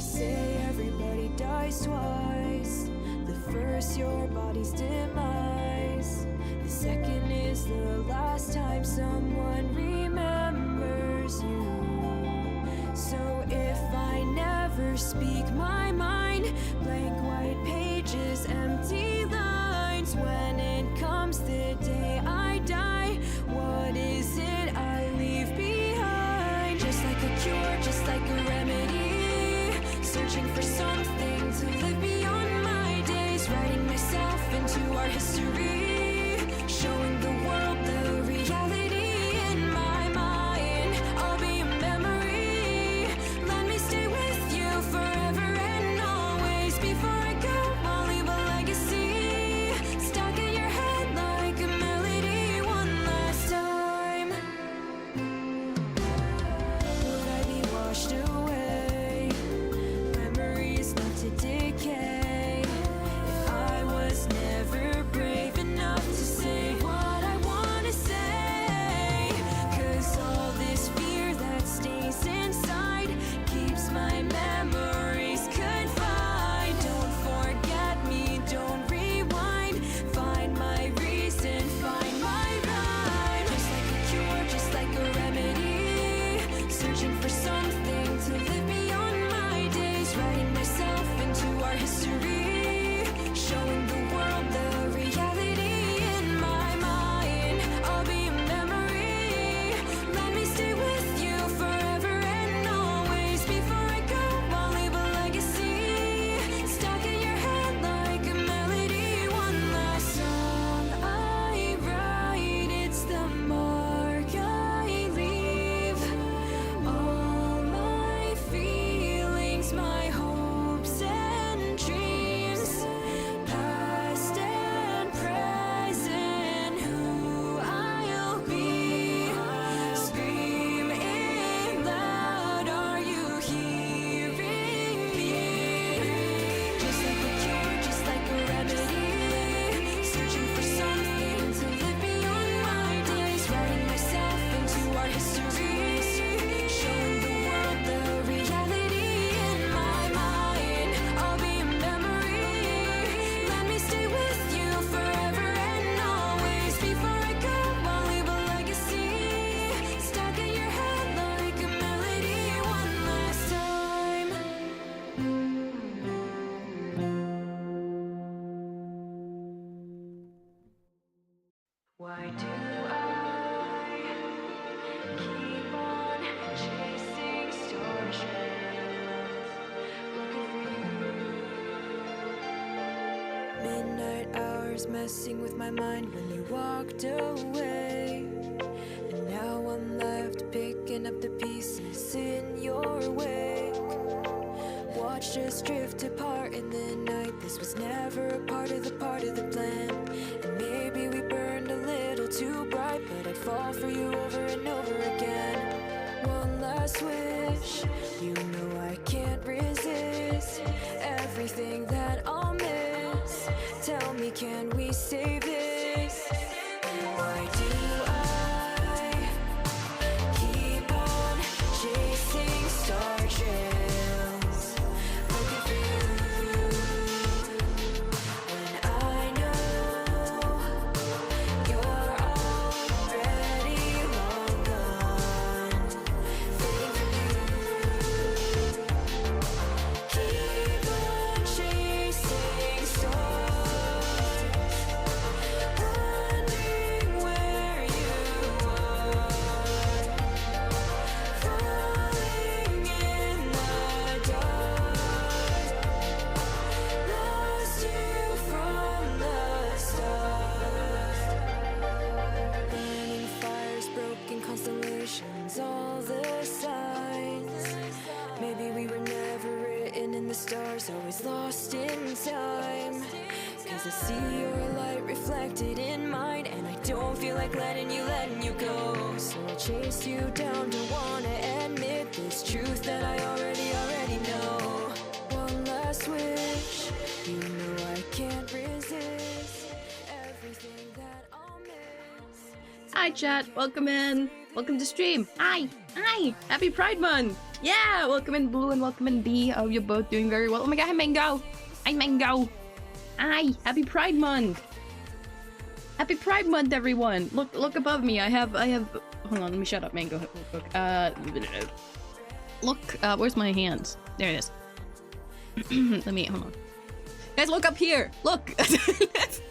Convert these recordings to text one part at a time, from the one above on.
say everybody dies twice. The first, your body's demise. The second is the last time someone remembers you. So if I never speak my mind, blank white pages, empty lines, when it comes the day I die, what is it I leave behind? Just like a cure, just like a remedy, searching for something to live beyond my days, writing myself into our history, showing the world the reality in my mind. I'll be a memory, let me stay with you forever and always. Before I go, I'll leave a legacy, stuck in your head like a melody one last time. Would I be washed away, memories left to decay, if I was never brave enough to say what I want to say? 'Cause all this fear that stays inside keeps my memories confined. Don't forget me, don't rewind, find my reason, find my rhyme. Just like a cure, just like a remedy, searching for something to live beyond my days, writing myself into our history, showing the world the reality in my mind. I'll be a memory, let me stay with you forever and always. Before I go, I'll leave a legacy, stuck in your head like a melody. One last song I write, it's the mark I leave. All my feelings, my hopes and dreams, past and present, who I'll be. Screaming loud, are you hearing me? Just like a cure, just like a remedy, searching for something to live beyond my days, writing myself into our history, showing the world the reality in my mind. I'll be a memory, let me stay with you forever and always. Before I go, I'll leave a legacy, stuck in your head like a melody one last time. Why do I keep on chasing star trails, looking for you? Midnight hours messing with my mind when you walked away, and now I'm left picking up the pieces in your wake. Watched us drift apart in the night. This was never a part of the plan. And maybe we burned a little too bright, but I'd fall for you over and over again. One last wish, you know I can't resist everything that I'll miss. Tell me, can we save this? Why do I keep on chasing star trails, looking for you, when I know you're already long gone, fading from you? Keep on chasing stars, wondering where you are, falling in the dark, lost you from the start. Burning fires, broken constellations, all the signs. Maybe we were never written in the stars, always lost in time. 'Cause I see your light reflected in mine, and I don't feel like letting you go. So I'll chase you down, don't wanna admit this truth that I already know. One last wish, you know I can't resist everything that I'll miss. Hi, chat. Welcome in. Welcome to stream. Hi. Hi. Happy Pride Month. Yeah. Welcome in Blue and welcome in B. Oh, you're both doing very well. Oh my god. Hi, Mango. Hi, Mango. Hi. Happy Pride Month. Happy Pride Month, everyone. Look above me. I have. Hold on. Let me shut up, Mango. Look. Where's my hands? There it is. Let me. Hold on. Guys, look up here. Look. Guys,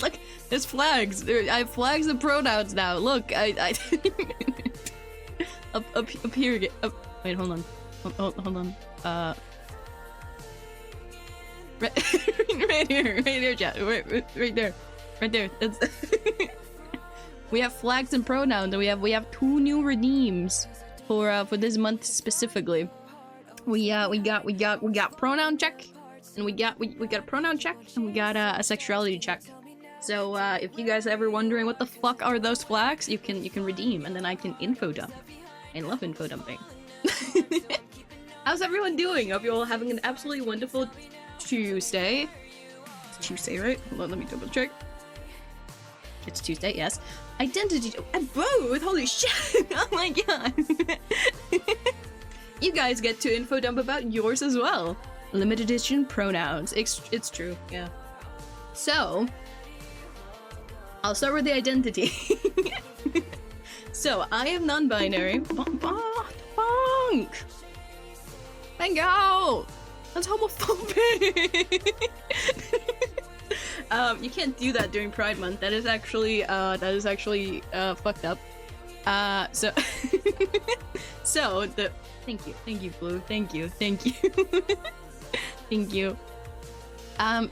look. There's flags. I have flags and pronouns now. Look, I up here again. Wait, hold on. Hold on. Right here, chat. Right there. That's we have flags and pronouns, and we have 2 new redeems for this month specifically. We got pronoun check, and we got a pronoun check, and we got a sexuality check. So if you guys are ever wondering what the fuck are those flags, you can redeem, and then I can info dump. I love info dumping. How's everyone doing? Hope you're all having an absolutely wonderful Tuesday. It's Tuesday, right? Hold on, let me double check. It's Tuesday, yes. Identity both. Holy shit! Oh my god! You guys get to info dump about yours as well. Limited edition pronouns. It's true, yeah. So. I'll start with the identity. So, I am non-binary. Bonk! Mango! That's homophobic! You can't do that during Pride Month. That is actually fucked up. So... so, the... Thank you, Blue. Thank you. Thank you.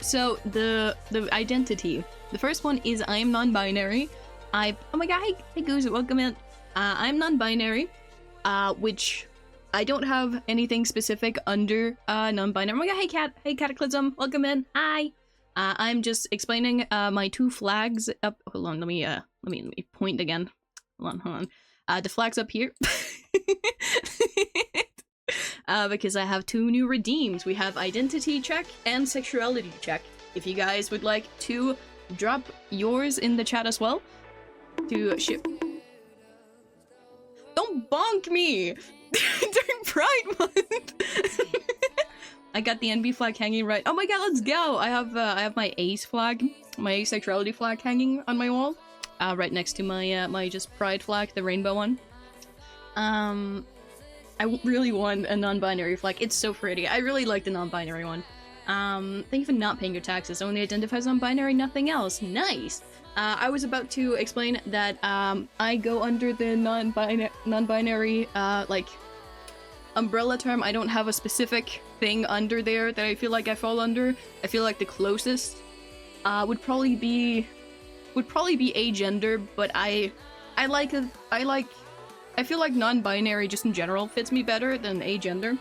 So, the identity. The first one is I am non-binary. Oh my god, hey Goose, welcome in. I'm non-binary, which I don't have anything specific under non-binary. Oh my god, hey Cataclysm, welcome in. Hi. I'm just explaining my 2 flags up. Hold on, let me point again. Hold on. The flags up here. Because I have 2 new redeems. We have identity check and sexuality check. If you guys would like to drop yours in the chat as well to ship. Don't bonk me during Pride Month. I got the NB flag hanging right. Oh my god, let's go! I have my ace flag, my asexuality flag hanging on my wall, right next to my my just pride flag, the rainbow one. I really want a non-binary flag. It's so pretty. I really like the non-binary one. Thank you for not paying your taxes. Only identifies non-binary, nothing else. Nice! I was about to explain that, I go under the non-binary, like, umbrella term. I don't have a specific thing under there that I feel like I fall under. I feel like the closest, would probably be agender, but I feel like non-binary just in general fits me better than agender.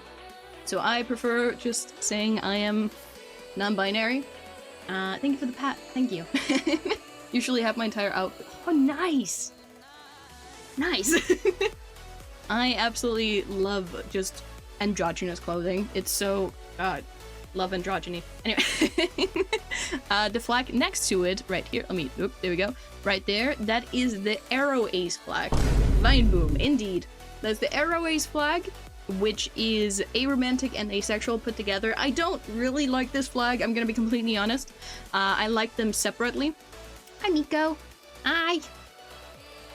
So I prefer just saying I am non-binary. Thank you for the pat. Thank you. Usually have my entire outfit. Oh, nice! Nice! I absolutely love just androgynous clothing. It's so... God. Love androgyny. Anyway. The flag next to it, right here. There we go. Right there. That is the Arrow Ace flag. Vine Boom, indeed. That's the Arrow Ace flag, which is aromantic and asexual put together. I don't really like this flag, I'm gonna be completely honest. I like them separately. Hi, Nico. Hi.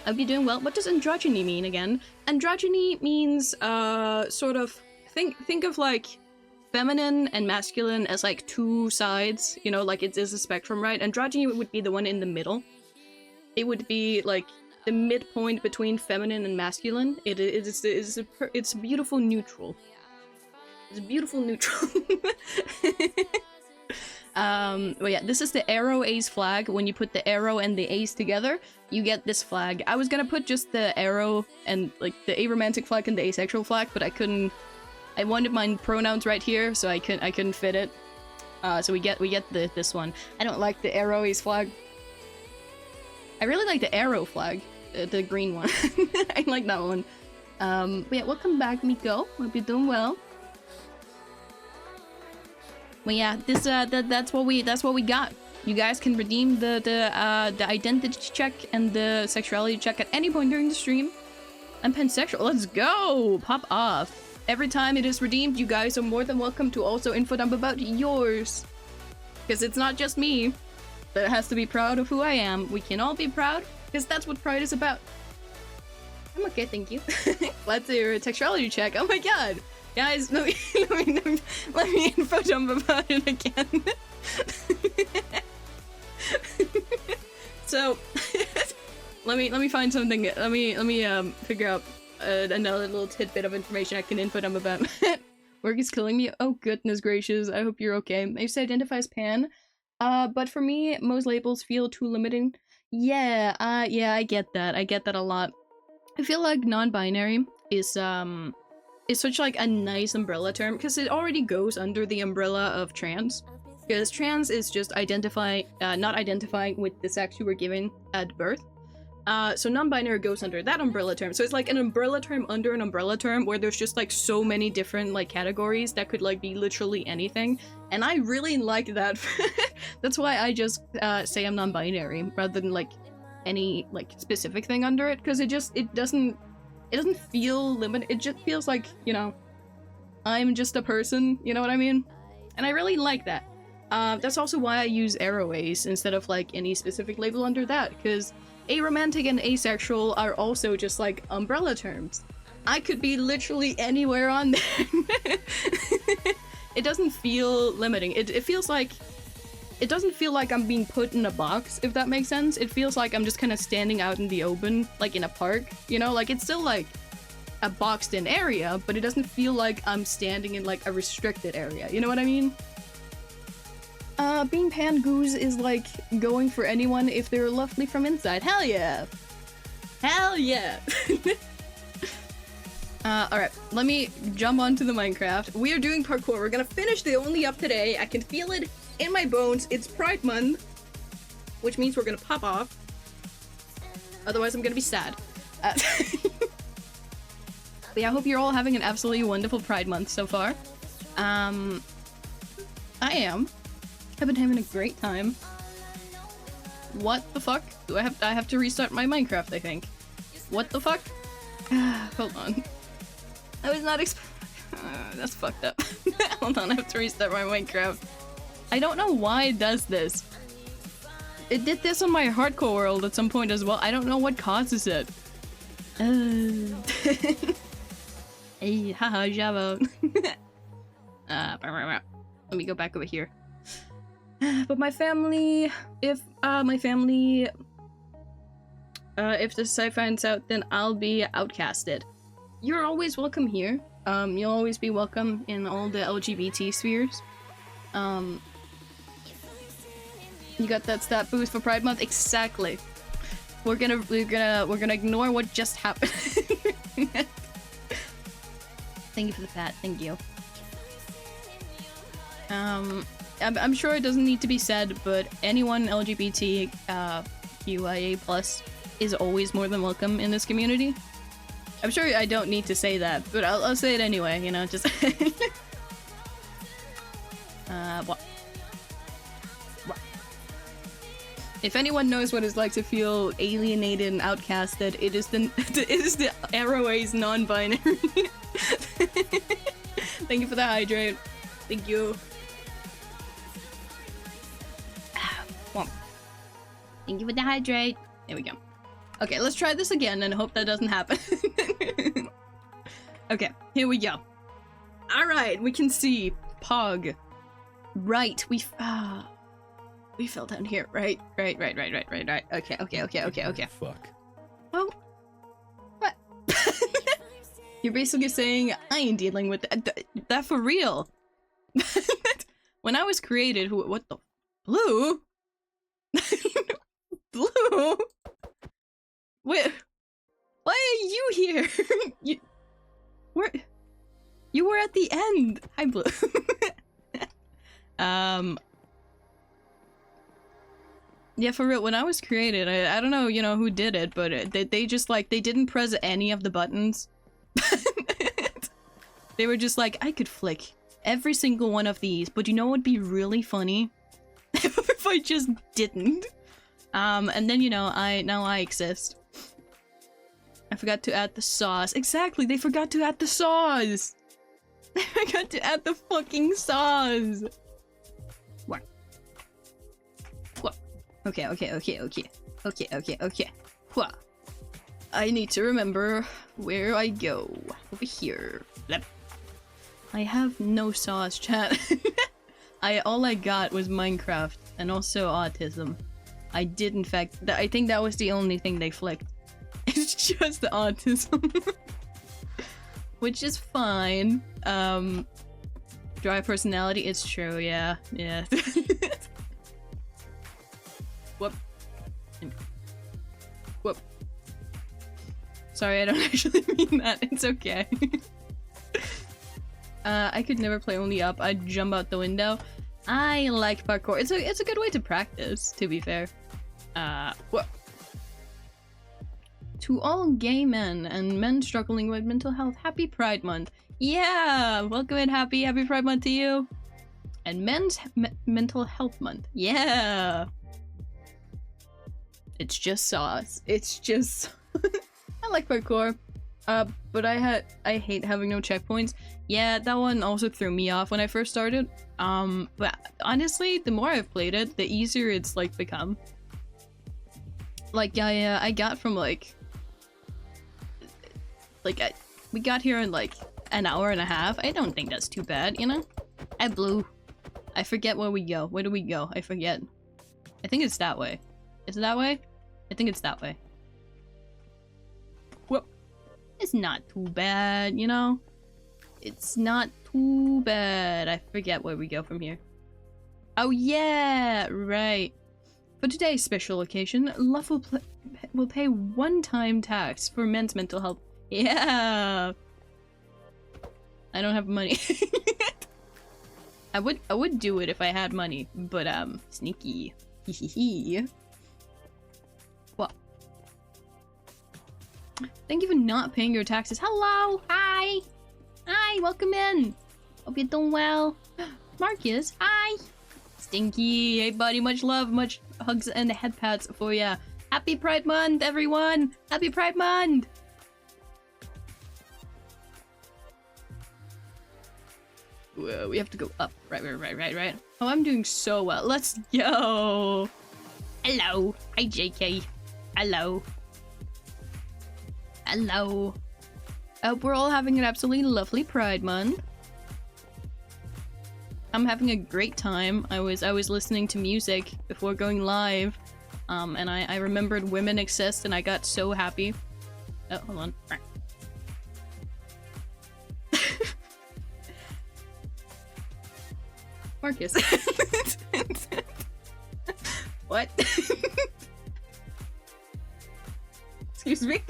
Hope you're doing well. What does androgyny mean again? Androgyny means, sort of, think of like feminine and masculine as like 2 sides, you know, like it is a spectrum, right? Androgyny would be the one in the middle. It would be like the midpoint between feminine and masculine. It's a beautiful neutral. It's a beautiful neutral. Well, yeah, this is the Arrow Ace flag. When you put the arrow and the ace together, you get this flag. I was gonna put just the arrow and like the aromantic flag and the asexual flag, but I couldn't. I wanted my pronouns right here, so I couldn't fit it. So we get this one. I don't like the Arrow Ace flag. I really like the arrow flag, the green one. I like that one. But yeah, welcome back, Miko. Hope you're doing well. But yeah, this that's what we got. You guys can redeem the identity check and the sexuality check at any point during the stream. I'm pansexual. Let's go! Pop off. Every time it is redeemed, you guys are more than welcome to also info dump about yours. Because it's not just me that has to be proud of who I am. We can all be proud, because that's what pride is about. I'm okay, thank you. Let's do a sexuality check. Oh my god! Guys, let me info dump about it again. So, let me find something. Let me figure out another little tidbit of information I can info dump about. Work is killing me. Oh goodness gracious! I hope you're okay. I used to identify as pan, but for me, most labels feel too limiting. Yeah, I get that. I get that a lot. I feel like non-binary is such like a nice umbrella term because it already goes under the umbrella of trans. Because trans is just not identifying with the sex you were given at birth. So non-binary goes under that umbrella term. So it's like an umbrella term under an umbrella term where there's just like so many different like categories that could like be literally anything. And I really like that. That's why I just say I'm non-binary rather than like any like specific thing under it, because it doesn't feel limited. It just feels like, you know, I'm just a person, you know what I mean? And I really like that. That's also why I use aroways instead of like any specific label under that, because aromantic and asexual are also just like umbrella terms. I could be literally anywhere on there. It doesn't feel limiting. It feels like, it doesn't feel like I'm being put in a box, if that makes sense. It feels like I'm just kind of standing out in the open, like in a park, you know? Like, it's still like a boxed in area, but it doesn't feel like I'm standing in like a restricted area, you know what I mean? Being pan-goose is like going for anyone if they're lovely from inside. Hell yeah! Hell yeah! Alright, let me jump onto the Minecraft. We are doing parkour. We're gonna finish the only up today. I can feel it in my bones. It's Pride Month, which means we're gonna pop off. Otherwise, I'm gonna be sad. But yeah, I hope you're all having an absolutely wonderful Pride Month so far. I am. I've been having a great time. What the fuck? I have to restart my Minecraft, I think. What the fuck? Hold on. I was not that's fucked up. Hold on, I have to restart my Minecraft. I don't know why it does this. It did this on my hardcore world at some point as well. I don't know what causes it. Hey, haha, Java. Let me go back over here. But my family, if this site finds out, then I'll be outcasted. You're always welcome here. You'll always be welcome in all the LGBT spheres. You got that stat boost for Pride Month? Exactly. We're gonna ignore what just happened. Thank you for the pat. Thank you. I'm sure it doesn't need to be said, but anyone LGBT QIA+ is always more than welcome in this community. I'm sure I don't need to say that, but I'll say it anyway, you know, just... What? If anyone knows what it's like to feel alienated and outcasted, it is the Arrowways non-binary. Thank you for the hydrate. Thank you. Thank you for the hydrate. There we go. Okay, let's try this again and hope that doesn't happen. Okay, here we go. Alright, we can see Pog. Right, we fell down here. Right. Okay. Fuck. Well, what? You're basically saying I ain't dealing with that for real. When I was created, what the Blue? Blue? Wait, why are you here? You were at the end. Hi, Blue. Yeah, for real, when I was created, I don't know, you know, who did it, but they just, like, they didn't press any of the buttons. They were just like, I could flick every single one of these, but you know what would be really funny? If I just didn't? And then, you know, now I exist. I forgot to add the sauce. Exactly, they forgot to add the sauce! They forgot to add the fucking sauce! What? What? Okay. What? I need to remember where I go. Over here. Yep. I have no sauce, chat. All I got was Minecraft and also autism. I did, in fact, I think that was the only thing they flicked. It's just the autism. Which is fine. Dry personality, it's true, yeah. Whoop. Whoop. Sorry, I don't actually mean that. It's okay. I could never play only up. I'd jump out the window. I like parkour. It's a good way to practice, to be fair. What? To all gay men and men struggling with mental health, happy Pride Month. Yeah! Welcome and happy Pride Month to you. And men's mental health month. Yeah! It's just sauce. It's just... I like parkour. But I hate having no checkpoints. Yeah, that one also threw me off when I first started. But honestly, the more I've played it, the easier it's like become. Like I got from we got here in like an hour and a half. I don't think that's too bad, you know? I blew. I forget where we go. Where do we go? I forget. I think it's that way. Is it that way? I think it's that way. Whoop. It's not too bad, you know? It's not too bad. I forget where we go from here. Oh yeah, right. For today's special occasion, Luff will pay one-time tax for men's mental health. Yeah. I don't have money. I would do it if I had money, but sneaky. Hehehe. What? Thank you for not paying your taxes. Hello! Hi! Hi, welcome in! Hope you're doing well. Marcus, hi! Stinky, hey buddy, much love, much hugs and head pats for ya. Happy Pride Month, everyone! Happy Pride Month! Whoa, we have to go up. Right. Oh, I'm doing so well. Let's go! Hello! Hi, JK. Hello. Hello. I hope we're all having an absolutely lovely Pride Month. I'm having a great time. I was listening to music before going live, and I remembered women exist, and I got so happy. Oh, hold on. Marcus. What? Excuse me?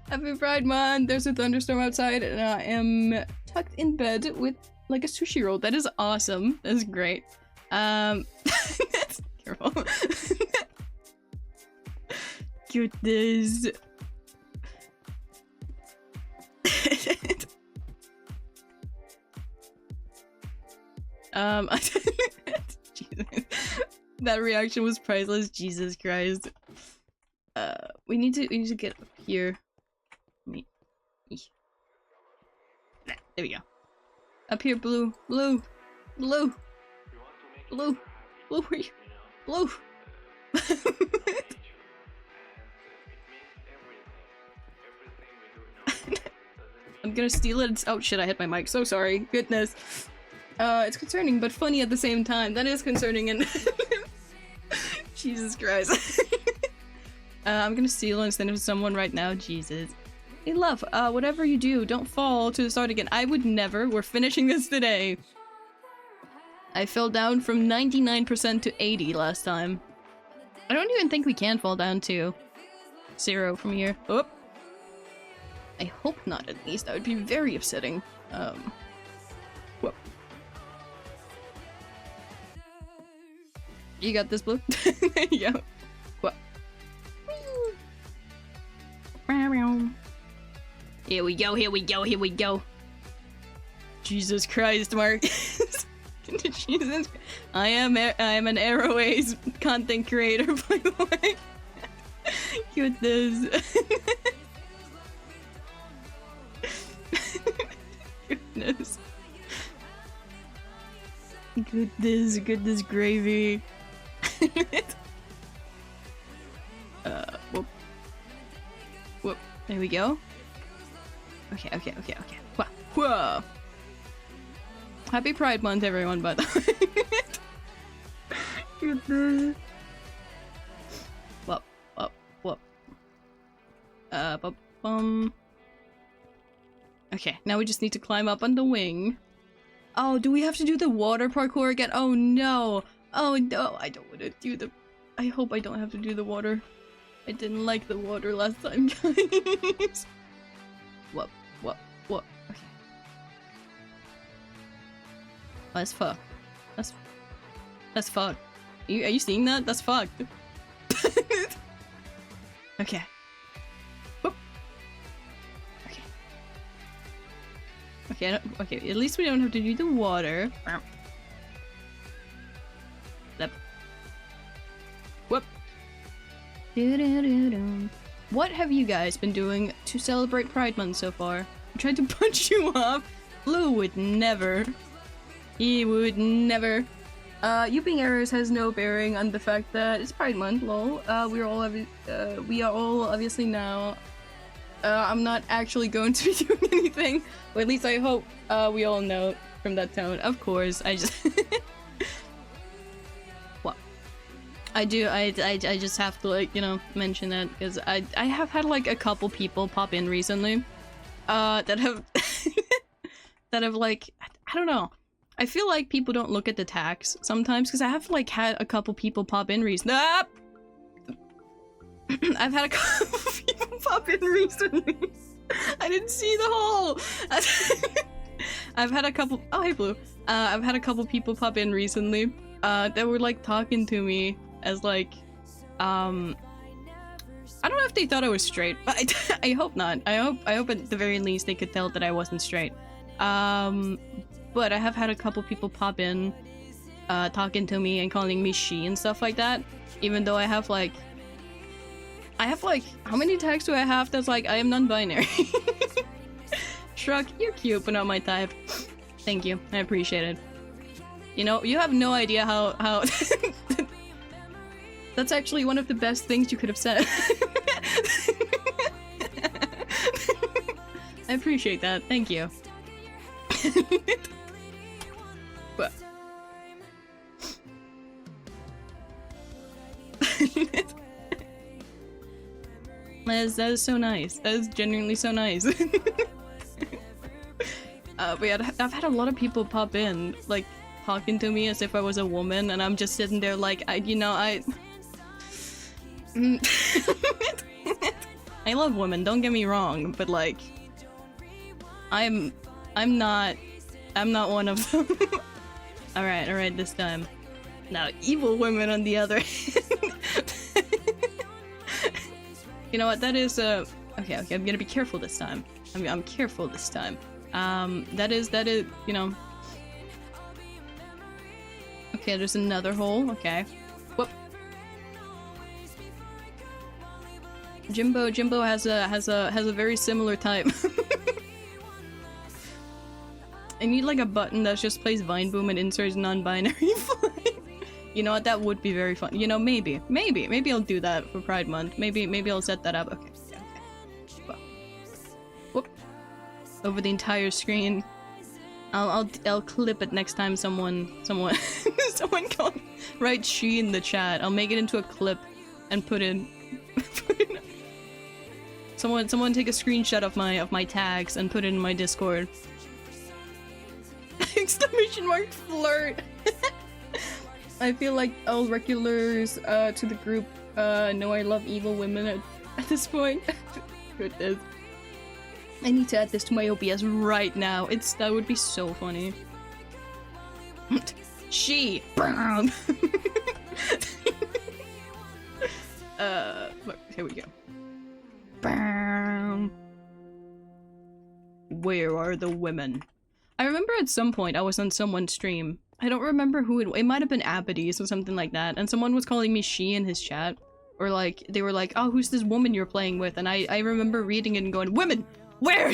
Happy Pride Month! There's a thunderstorm outside and I am tucked in bed with like a sushi roll. That is awesome. That is great. Careful. Goodness. Jesus. That reaction was priceless. Jesus Christ. We need to get up here. There we go. Up here, blue. Where are you? Blue. I'm gonna steal it. Oh shit, I hit my mic. So sorry. Goodness. It's concerning, but funny at the same time. That is concerning and... Jesus Christ. I'm gonna steal and send it to someone right now. Jesus. Hey, love, whatever you do, don't fall to the start again. I would never. We're finishing this today. I fell down from 99% to 80 last time. I don't even think we can fall down to 0 from here. Oh. I hope not, at least. That would be very upsetting. Whoop. You got this, Blue? There you go. What? Here we go, here we go, here we go. Jesus Christ, Mark. Jesus. I am an Airways content creator, by the way. Goodness. Goodness. Goodness gravy. Whoop. Whoop. There we go. Okay. Whoa. Happy Pride Month, everyone, by the way. Goodness. Whoop. Okay, now we just need to climb up on the wing. Oh, do we have to do the water parkour again? Oh no! Oh no, I don't want to do the... I hope I don't have to do the water. I didn't like the water last time, guys. What? Okay. Oh, that's fucked. That's fucked. Are you seeing that? That's fucked. Okay. Whoop. Okay, at least we don't have to do the water. Yep. Whoop. What have you guys been doing to celebrate Pride Month so far? I tried to punch you off. Blue would never. He would never. You being errors has no bearing on the fact that it's Pride Month, lol. We are all obviously now. I'm not actually going to be doing anything. Or at least I hope we all know from that tone. Of course, I just... What? I just have to, like, you know, mention that, because I have had, like, a couple people pop in recently, that have... that have, like... I don't know. I feel like people don't look at the tags sometimes, because I have, like, had a couple people pop in recently. Ah! I've had a couple people pop in recently. I didn't see the hole. I've had a couple... Oh, hey, Blue. I've had a couple people pop in recently that were, like, talking to me as, like... I don't know if they thought I was straight, but I hope not. I hope at the very least they could tell that I wasn't straight. But I have had a couple people pop in talking to me and calling me she and stuff like that. Even though I have, like... how many tags do I have that's like, I am non-binary? Shrug, you're cute, but not my type. Thank you, I appreciate it. You know, you have no idea how... That's actually one of the best things you could have said. I appreciate that, thank you. But... That is so nice. That is genuinely so nice. But yeah, I've had a lot of people pop in, like, talking to me as if I was a woman, and I'm just sitting there like, I love women, don't get me wrong, but like, I'm not one of them. Alright, this time. Now, evil women on the other hand. You know what, that is, okay, I'm gonna be careful this time. I'm careful this time. That is, you know... Okay, there's another hole, okay. Whoop. Jimbo has a very similar type. I need, like, a button that just plays Vine Boom and inserts non-binary flag. You know what, that would be very fun. You know, maybe I'll do that for Pride Month. Maybe I'll set that up. Okay. Well. Whoop. Over the entire screen. I'll clip it next time someone write she in the chat. I'll make it into a clip and put in someone take a screenshot of my tags and put it in my Discord. Exclamation mark flirt. I feel like all regulars to the group know I love evil women at this point. Goodness. I need to add this to my OBS right now. That would be so funny. She. Look, here we go. Where are the women? I remember at some point I was on someone's stream. I don't remember who it might have been Abadies or something like that, and someone was calling me she in his chat. Or like, they were like, oh, who's this woman you're playing with? And I remember reading it and going, women! Where?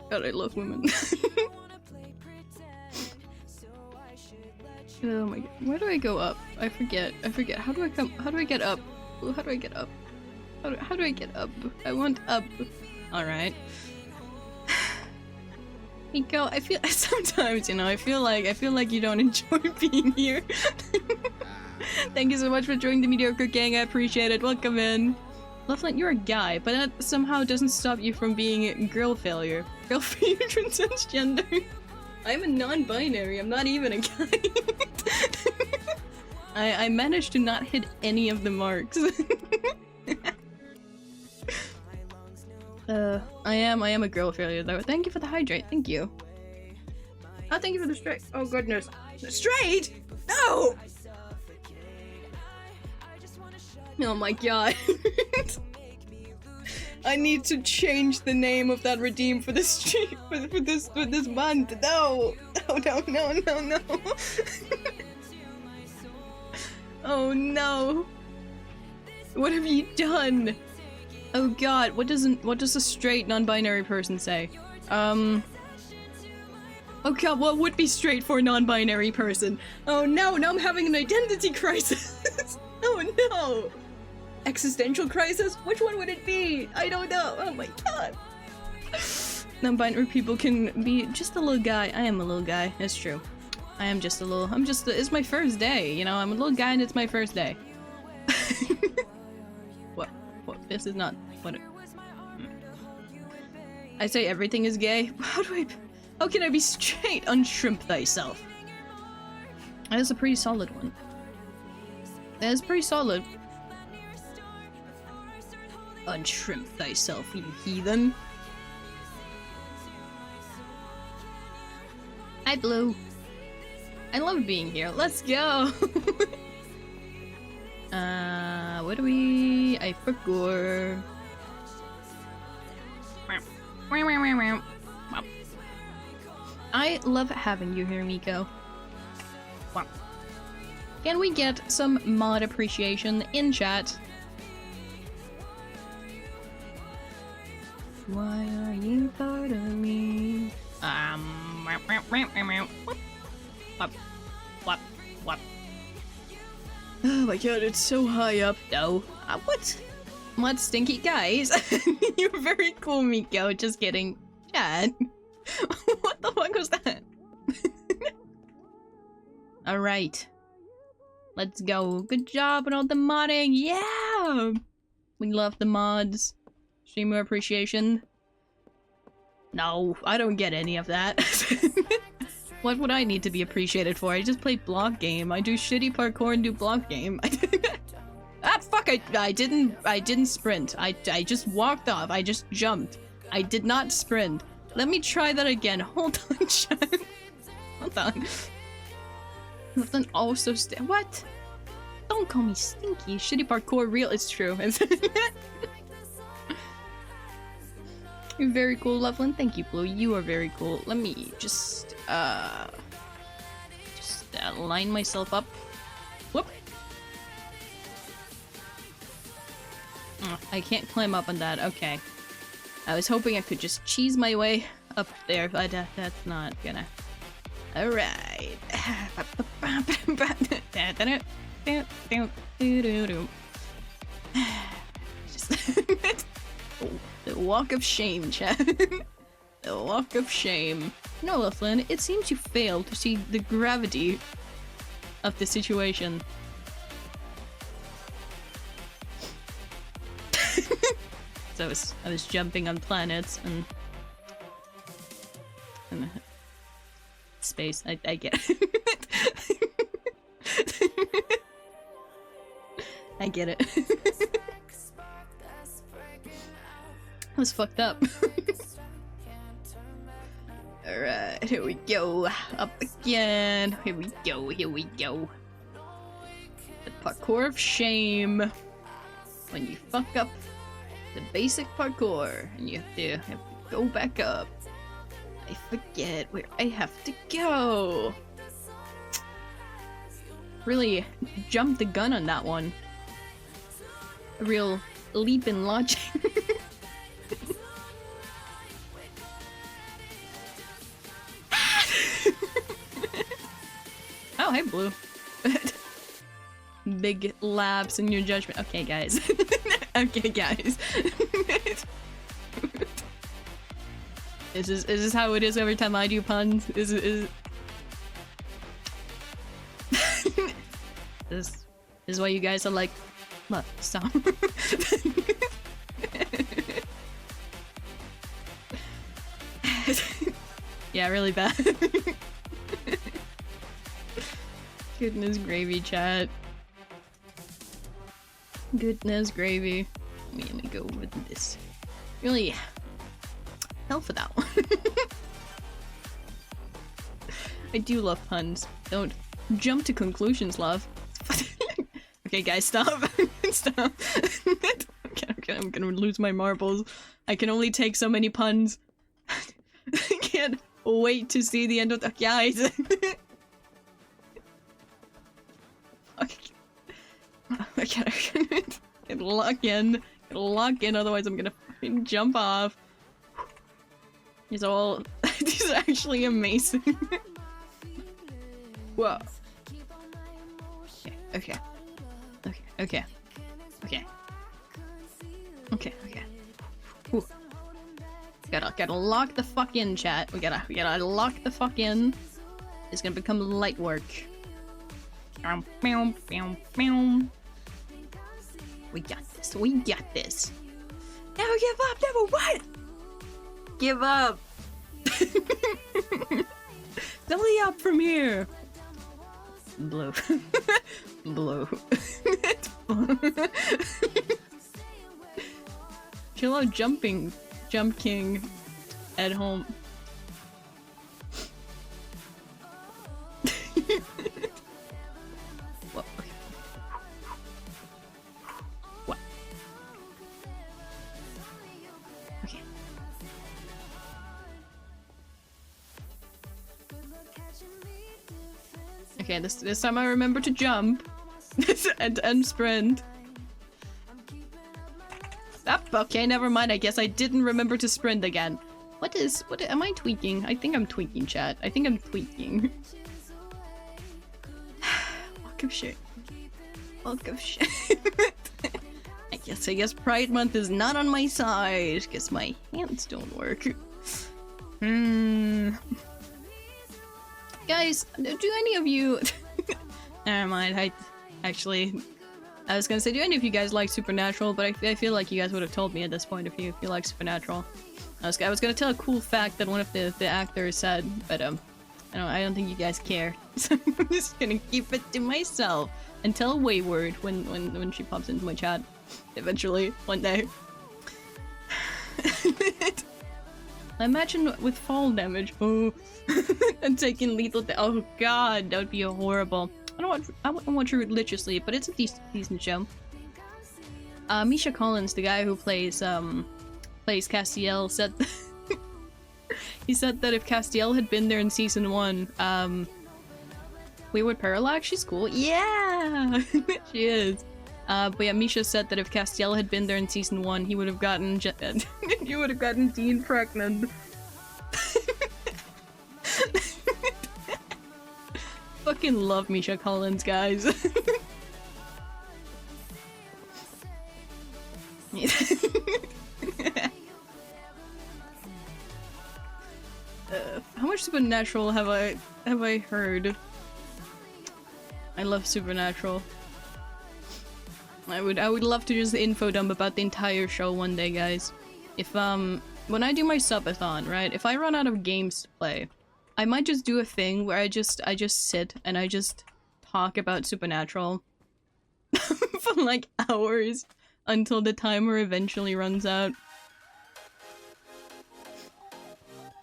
God, I love women. Oh my god. Where do I go up? I forget. How do I get up? How do I get up? How do I get up? I want up. Alright. Nico, I feel sometimes, you know, I feel like you don't enjoy being here. Thank you so much for joining the Mediocre Gang, I appreciate it. Welcome in. Loveland, you're a guy, but that somehow doesn't stop you from being a girl failure. Girl failure transcends gender. I'm a non-binary, I'm not even a guy. I managed to not hit any of the marks. I am a girl failure though. Thank you for the hydrate, thank you. Oh, thank you for the straight. Oh goodness. Straight? No! Oh my god. I need to change the name of that redeem for this stream for this month. No! No. Oh no. What have you done? Oh god, what does a straight non-binary person say? Oh god, what would be straight for a non-binary person? Oh no, now I'm having an identity crisis! Oh no! Existential crisis? Which one would it be? I don't know, oh my god! Non-binary people can be just a little guy. I am a little guy, it's true. I am just a little, it's my first day, you know? I'm a little guy and it's my first day. What? This is not what it... I say everything is gay? How can I be straight? Unshrimp thyself. That is a pretty solid one. That is pretty solid. Unshrimp thyself, you heathen. Hi, Blue. I love being here. Let's go. What do we... I forgot. I love having you here, Miko. Can we get some mod appreciation in chat? Why are you part of me? What? Oh my god, it's so high up though. What? What stinky guys? You're very cool, Miko. Just kidding. Chat. What the fuck was that? Alright. Let's go. Good job on all the modding. Yeah! We love the mods. Streamer appreciation. No, I don't get any of that. What would I need to be appreciated for? I just play block game. I do shitty parkour and do block game. Ah, fuck! I didn't sprint. I just walked off. I just jumped. I did not sprint. Let me try that again. Hold on, chat. Hold on. But then also what? Don't call me stinky. Shitty parkour real. It's true. You're very cool, Loveland. Thank you, Blue. You are very cool. Let me just line myself up. Whoop. Oh, I can't climb up on that. Okay. I was hoping I could just cheese my way up there, but that's not gonna. Alright. The walk of shame, chat. The walk of shame. No, Loveland, it seems you failed to see the gravity of the situation. So I was jumping on planets and space. I get it. I get it. That was fucked up. Alright, here we go. Up again. Here we go, here we go. The parkour of shame. When you fuck up the basic parkour and you have to go back up. I forget where I have to go. Really jumped the gun on that one. A real leap in logic. Oh, hey, Blue. Big lapse in your judgment. Okay, guys. Okay, guys. Is this how it is every time I do puns? This is why you guys are like, look, stop. Yeah, really bad. Goodness gravy, chat. Goodness gravy. Let me go with this. Really, hell for that one. I do love puns. Don't jump to conclusions, love. Okay, guys, stop. Stop. Okay, I'm gonna lose my marbles. I can only take so many puns. I can't wait to see the end of the guys. I can't lock in. Lock in, otherwise I'm gonna fucking jump off. These are all. These are actually amazing. Whoa. Okay. Okay. Okay. Okay. Okay. Okay. Whew. Gotta lock the fuck in, chat. We gotta lock the fuck in. It's gonna become light work. We got this. We got this. Never give up. Never what? Give up. Delete up from here. Blue. Blue. Chill out jumping. Jump King at home. What? Okay. What? Okay. Okay, this time I remember to jump and sprint. Okay, never mind. I guess I didn't remember to sprint again. What am I tweaking? I think I'm tweaking, chat. I think I'm tweaking. Walk of shit. Walk of shit. I guess Pride Month is not on my side. Guess my hands don't work. Guys, do any of you... Never mind, I was gonna say, do any of you guys like Supernatural? But I feel like you guys would have told me at this point if you like Supernatural. I was gonna tell a cool fact that one of the actors said, but I don't think you guys care. So I'm just gonna keep it to myself and tell Wayward when she pops into my chat eventually one day. I imagine with fall damage, oh, and taking lethal. Oh god, that would be horrible. I wouldn't watch it religiously, but it's a decent show. Misha Collins, the guy who plays Castiel, said he said that if Castiel had been there in season 1, Wayward Parallax, she's cool. Yeah, she is. But yeah, Misha said that if Castiel had been there in season 1, he would have gotten Dean pregnant. Fucking love Misha Collins, guys. How much Supernatural have I heard? I love Supernatural. I would love to just info dump about the entire show one day, guys. If when I do my subathon, right? If I run out of games to play, I might just do a thing where I just sit and I just talk about Supernatural for like hours until the timer eventually runs out.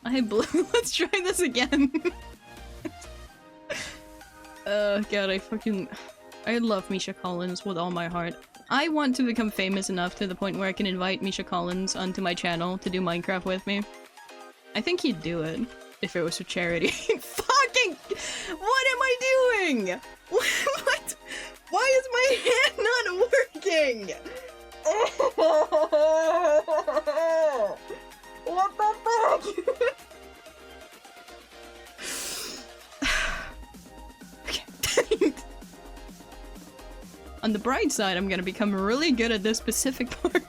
I blue. Let's try this again. God, I love Misha Collins with all my heart. I want to become famous enough to the point where I can invite Misha Collins onto my channel to do Minecraft with me. I think he'd do it if it was for charity. Fucking! What am I doing? What? Why is my hand not working? What the fuck? Okay. On the bright side, I'm gonna become really good at this specific part.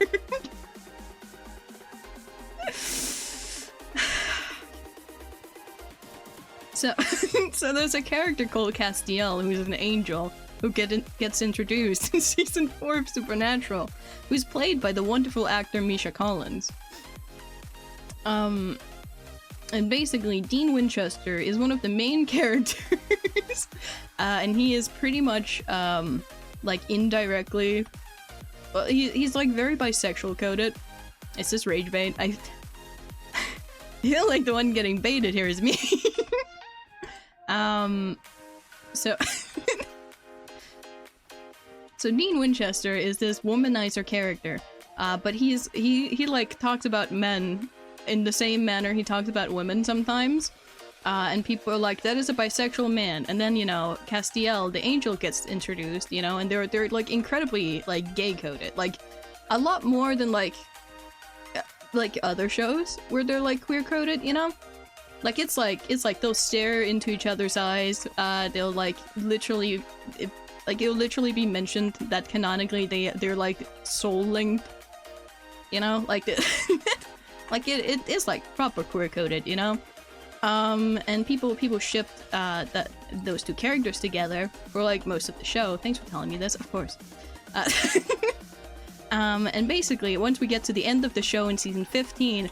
So there's a character called Castiel who's an angel who gets introduced in season 4 of Supernatural, who's played by the wonderful actor Misha Collins. And basically Dean Winchester is one of the main characters, and he is pretty much like indirectly, well, he's like very bisexual coded. It's just rage bait. I feel like the one getting baited here is me. So so Dean Winchester is this womanizer character, but he like talks about men in the same manner he talks about women sometimes, and people are like, that is a bisexual man. And then, you know, Castiel, the angel, gets introduced, you know, and they're like incredibly like gay coded, like a lot more than like other shows where they're like queer coded, you know. Like it's like they'll stare into each other's eyes. They'll like literally, it'll literally be mentioned that canonically they're like soul linked. You know, like like it is like proper queer coded, you know. And people shipped those two characters together for like most of the show. Thanks for telling me this, of course. And basically, once we get to the end of the show in season 15.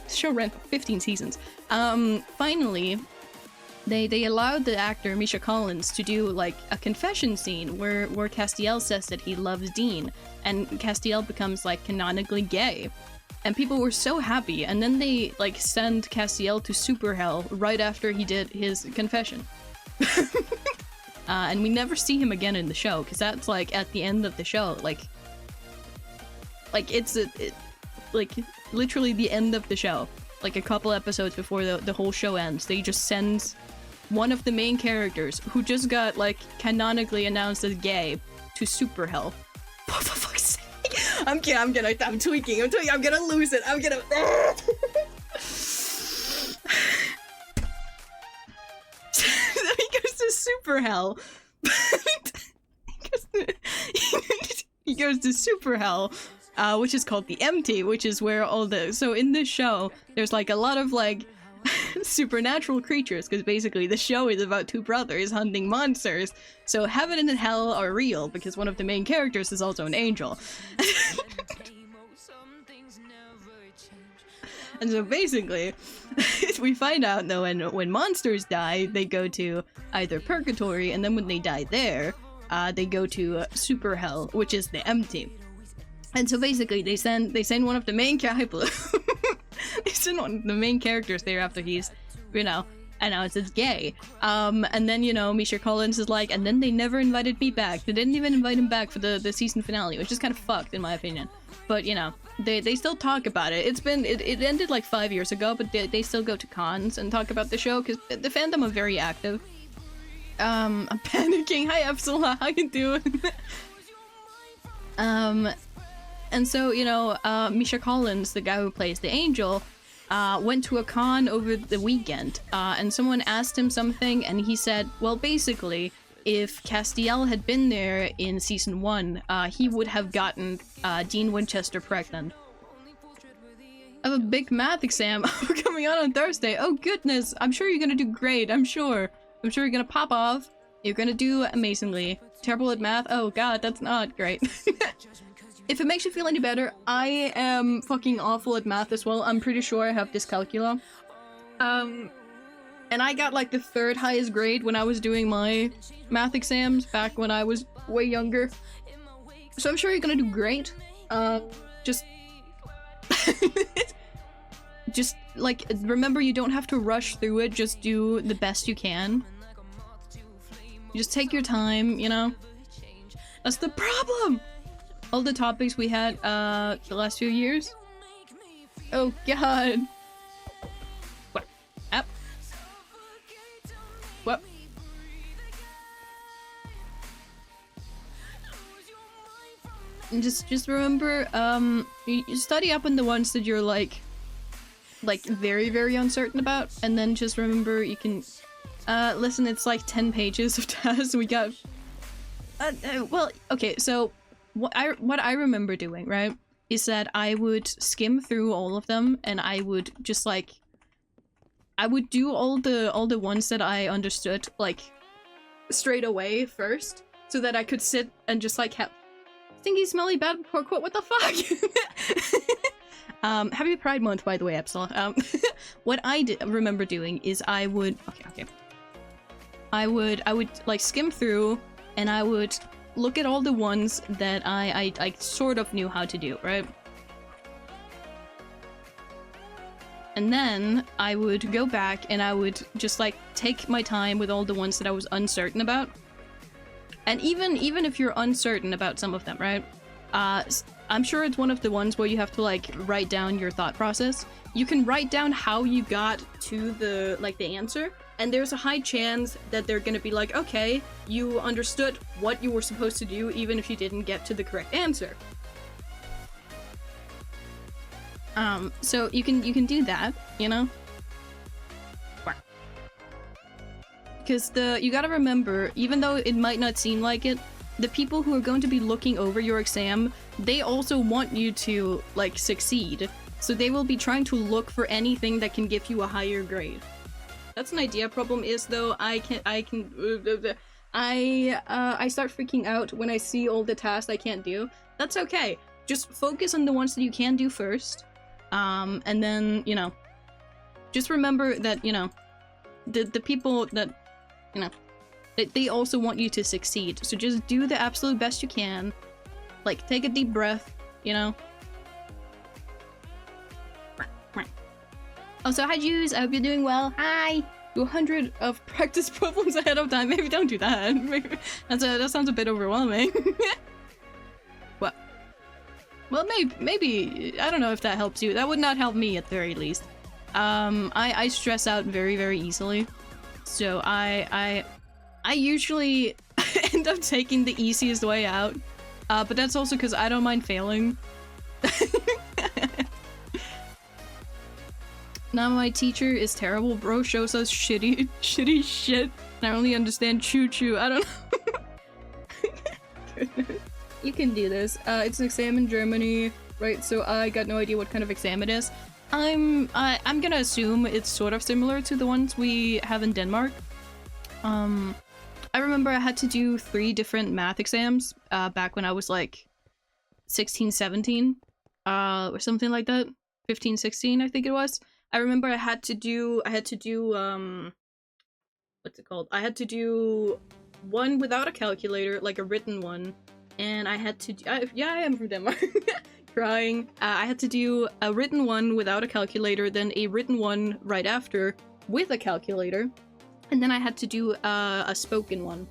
The show ran for 15 seasons. Finally, they allowed the actor Misha Collins to do like a confession scene where Castiel says that he loves Dean, and Castiel becomes like canonically gay, and people were so happy. And then they like send Castiel to super hell right after he did his confession. And we never see him again in the show, because that's like at the end of the show, like it's like literally the end of the show, like a couple episodes before the whole show ends. They just send one of the main characters who just got like canonically announced as gay to super hell. For fuck's sake. I'm tweaking, I'm gonna lose it, I'm gonna so he goes to super hell. He goes to super hell, which is called the Empty, which is where all the... So in this show, there's like a lot of like supernatural creatures, because basically the show is about two brothers hunting monsters. So heaven and hell are real, because one of the main characters is also an angel. And so basically, we find out that when monsters die, they go to either purgatory, and then when they die there, they go to super hell, which is the Empty. And so basically, they send one of the main they send one of the main characters there after he's, you know, announced as gay. And then, you know, Misha Collins is like, and then they never invited me back. They didn't even invite him back for the season finale, which is kind of fucked in my opinion. But you know, they still talk about it. It ended like 5 years ago, but they still go to cons and talk about the show, because the fandom are very active. I'm panicking. Hi Epsilon, how you doing? And so, you know, Misha Collins, the guy who plays the angel, went to a con over the weekend, and someone asked him something, and he said, well, basically, if Castiel had been there in season 1, he would have gotten Dean Winchester pregnant. I have a big math exam coming on Thursday. Oh goodness, I'm sure you're gonna do great, I'm sure you're gonna pop off. You're gonna do amazingly. Terrible at math? Oh god, that's not great. If it makes you feel any better, I am fucking awful at math as well. I'm pretty sure I have dyscalculia. And I got like the 3rd highest grade when I was doing my math exams back when I was way younger. So I'm sure you're gonna do great. Just... just, like, remember you don't have to rush through it, just do the best you can. Just take your time, you know? That's the problem! All the topics we had, the last few years. Oh god. What? Up. What? And just remember, you study up on the ones that you're like very, very uncertain about, and then just remember you can, listen, it's like 10 pages of tasks. We got, well, okay, so what I remember doing, right, is that I would skim through all of them, and I would just like, I would do all the ones that I understood, like, straight away first, so that I could sit and just like have stinky, smelly, bad pork, what the fuck? Happy Pride Month, by the way, Epsilon. What I remember doing is I would, I would like skim through, and I would look at all the ones that I sort of knew how to do, right? And then I would go back and I would just like take my time with all the ones that I was uncertain about. And even if you're uncertain about some of them, right? I'm sure it's one of the ones where you have to like write down your thought process. You can write down how you got to the answer, and there's a high chance that they're gonna be like, okay, you understood what you were supposed to do even if you didn't get to the correct answer. So you can do that, you know? Because you gotta remember, even though it might not seem like it, the people who are going to be looking over your exam, they also want you to, like, succeed. So they will be trying to look for anything that can give you a higher grade. That's an idea. Problem is, though, I start freaking out when I see all the tasks I can't do. That's okay. Just focus on the ones that you can do first. And then, you know, just remember that, you know, the people that, you know, they also want you to succeed. So just do the absolute best you can. Like, take a deep breath, you know? Also, hi Jews, I hope you're doing well. Hi! Do 100 of practice problems ahead of time. Maybe don't do that. Maybe, that sounds a bit overwhelming. What? Well, maybe, I don't know if that helps you. That would not help me at the very least. I stress out very, very easily. So I usually end up taking the easiest way out. But that's also because I don't mind failing. Now my teacher is terrible, bro. Shows us shitty shit. And I only understand choo-choo. I don't know. You can do this. It's an exam in Germany, right? So I got no idea what kind of exam it is. I'm gonna assume it's sort of similar to the ones we have in Denmark. I remember I had to do 3 different math exams back when I was like 16, 17, or something like that. 15, 16, I think it was. I remember I had to do what's it called? I had to do one without a calculator, like a written one, and I had to yeah, I am from Denmark. Crying. I had to do a written one without a calculator, then a written one right after with a calculator, and then I had to do a spoken one.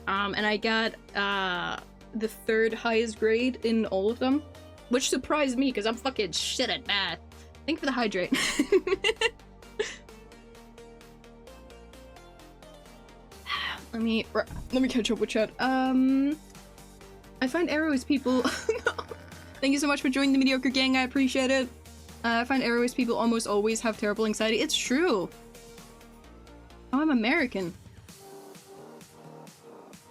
And I got the 3rd highest grade in all of them, which surprised me because I'm fucking shit at math. Thank you for the hydrate. Let me catch up with chat. I find Airways people. No. Thank you so much for joining the mediocre gang. I appreciate it. I find Airways people almost always have terrible anxiety. It's true. Oh, I'm American.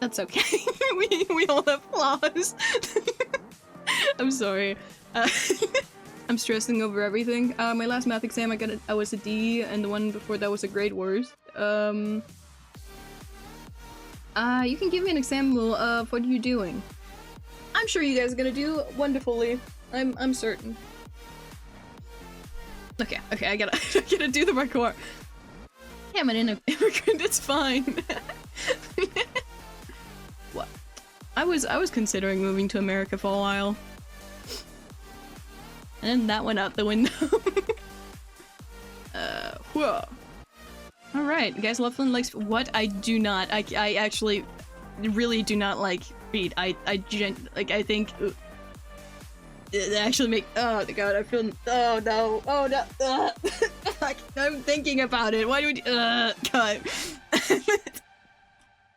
That's okay. we all have flaws. I'm sorry. I'm stressing over everything. My last math exam, I was a D, and the one before that was a grade worse. You can give me an example of what you're doing. I'm sure you guys are gonna do wonderfully. I'm certain. Okay, I gotta do the parkour. Yeah, I'm an immigrant, it's fine. What? I was considering moving to America for a while. And then that went out the window. Whoa. Alright, guys, Loveland likes what? I do not. I actually really do not like feet. I think it actually make. Oh god, I feel. Oh no. Oh no. I'm thinking about it. Why do we? God.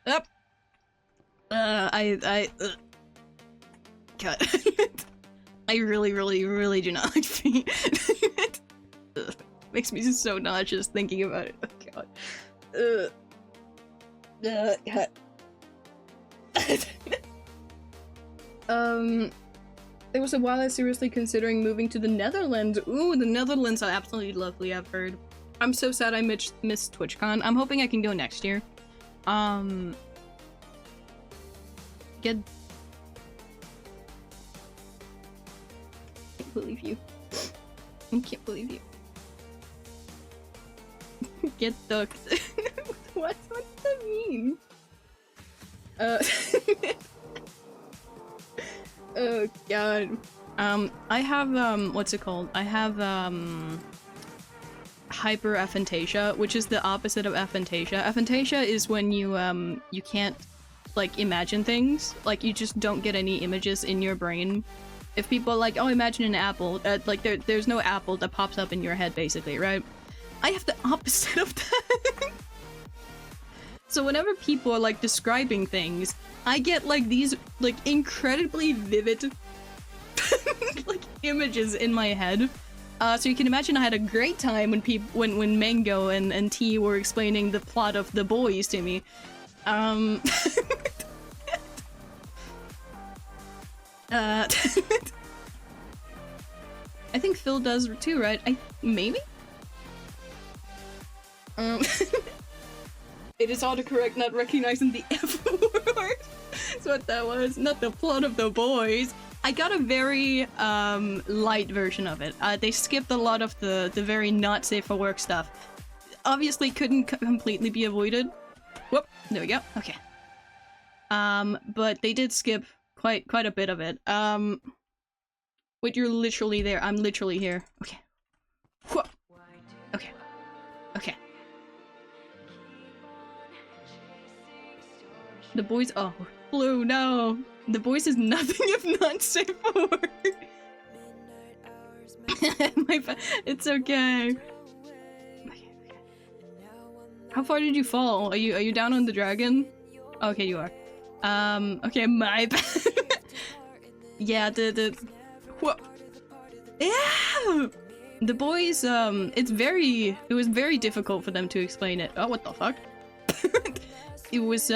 Up. God. I really do not like feet. Makes me so nauseous thinking about it. Oh god. God. There was a while I was seriously considering moving to the Netherlands. Ooh, the Netherlands are absolutely lovely, I've heard. I'm so sad I missed TwitchCon. I'm hoping I can go next year. Get... I can't believe you. I can't believe you. Get ducked. What does that mean? Oh god. I have what's it called? I have hyperaphantasia, which is the opposite of aphantasia. Aphantasia is when you can't like imagine things. Like you just don't get any images in your brain. If people are like, oh, imagine an apple, like there's no apple that pops up in your head basically, right? I have the opposite of that. So whenever people are like describing things, I get like these like incredibly vivid like images in my head. So you can imagine I had a great time when Mango and T were explaining the plot of The Boys to me. I think Phil does too, right? Maybe? It is autocorrect not recognizing the F word. That's what that was. Not the plot of The Boys. I got a very light version of it. They skipped a lot of the very not safe for work stuff. Obviously couldn't completely be avoided. Whoop, there we go. Okay. But they did skip quite a bit of it. Wait, you're literally there. I'm literally here. Okay. Whoop. Okay. Okay. The Boys. Oh, Blue. No. The Boys is nothing if not safe for work. It's okay. Okay. How far did you fall? Are you down on the dragon? Okay, you are. Okay, my bad. Yeah, what? Yeah! The Boys, it was very difficult for them to explain it. Oh, what the fuck? It was,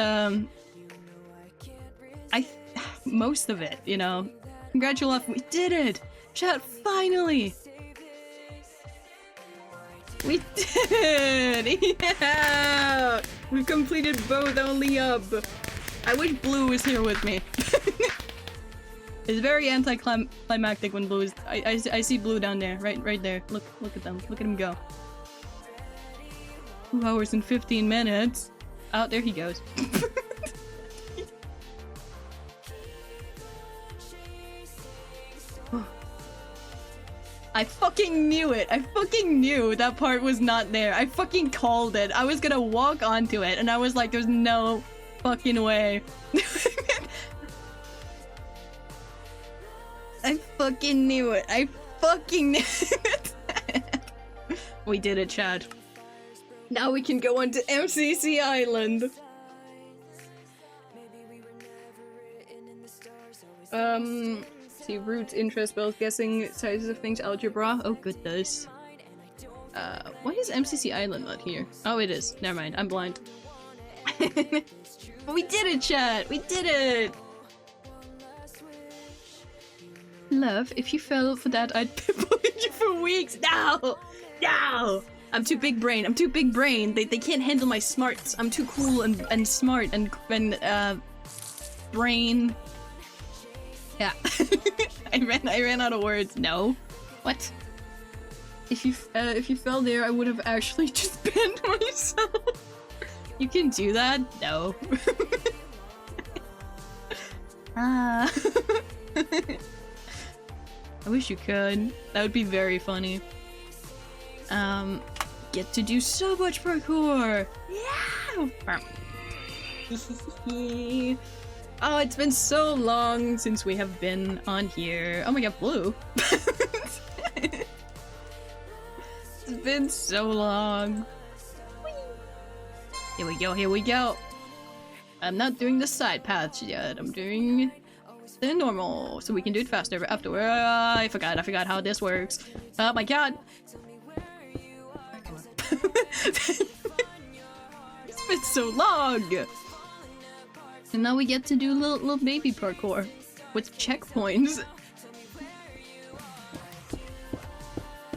most of it, you know. Congratulations, we did it! Chat, finally! We did! Yeah! We completed both only up. I wish Blue was here with me. It's very anticlimactic when Blue is. I see Blue down there, right there. Look at them. Look at him go. 2 hours and 15 minutes. Oh, there he goes. I fucking knew it. I fucking knew that part was not there. I fucking called it. I was gonna walk onto it, and I was like, "There's no fucking way." I fucking knew it. I fucking knew it. We did it, Chad. Now we can go on to MCC Island. See, roots, interest, spells, guessing, sizes of things, algebra. Oh, goodness. Why is MCC Island not here? Oh, it is. Never mind. I'm blind. But we did it, chat! We did it! Love, if you fell for that, I'd bully you for weeks. No! No! I'm too big brain. I'm too big brain. They can't handle my smarts. I'm too cool and smart and brain. Yeah. I ran out of words. No. What? If you fell there, I would have actually just banned myself. You can do that? No. Ah. I wish you could. That would be very funny. get to do so much parkour! Yeah! Oh, it's been so long since we have been on here. Oh my god, blue! It's been so long. Here we go, here we go. I'm not doing the side paths yet. I'm doing the normal, so we can do it faster after. I forgot how this works. Oh my god. It's been so long. And now we get to do little baby parkour with checkpoints.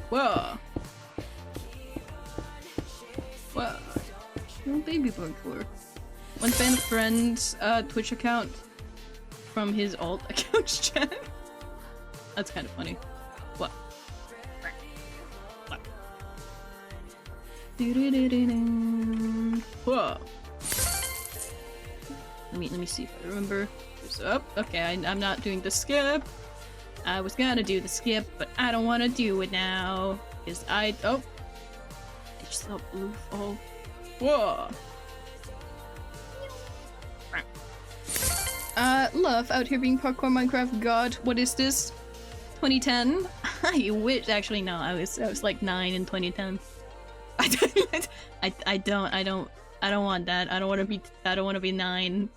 Whoa. Whoa. Little baby parkour. One fan of friend's Twitch account from his alt account chat. That's kind of funny. What? Whoa. Let me see if I remember. Oh, okay, I'm not doing the skip. I was gonna do the skip, but I don't want to do it now. Because I just saw blue fall. Whoa. Love out here being parkour Minecraft god. What is this? 2010? I wish. Actually, no. I was like 9 in 2010. I don't want that. I don't want to be 9.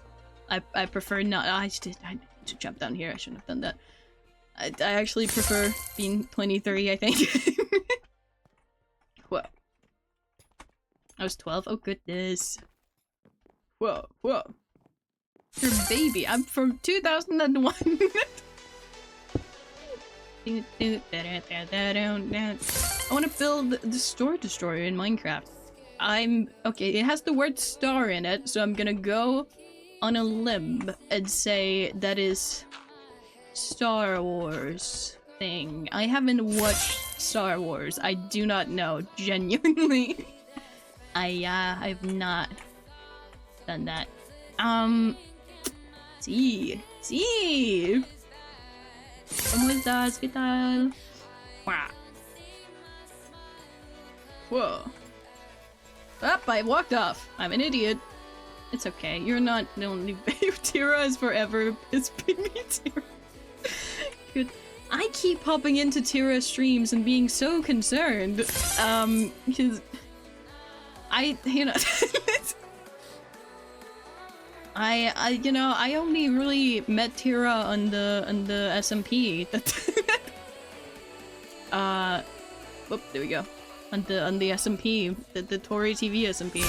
I prefer not. I should jump down here. I shouldn't have done that. I actually prefer being 23, I think. Whoa. I was 12. Oh goodness. Whoa, whoa. Your baby. I'm from 2001. I want to build the Star Destroyer in Minecraft. Okay, it has the word star in it, so I'm gonna go on a limb and say that is Star Wars thing. I haven't watched Star Wars. I do not know, genuinely. I've not done that. Sí. ¿Cómo estás? ¿Qué tal? Wow. Whoa. Up, I walked off. I'm an idiot. It's okay. You're not the only babe. Tira is forever. It's baby Tira. Good. I keep popping into Tira streams and being so concerned. Because I only really met Tira on the SMP. Whoop, there we go. On the SMP, the Tory TV SMP.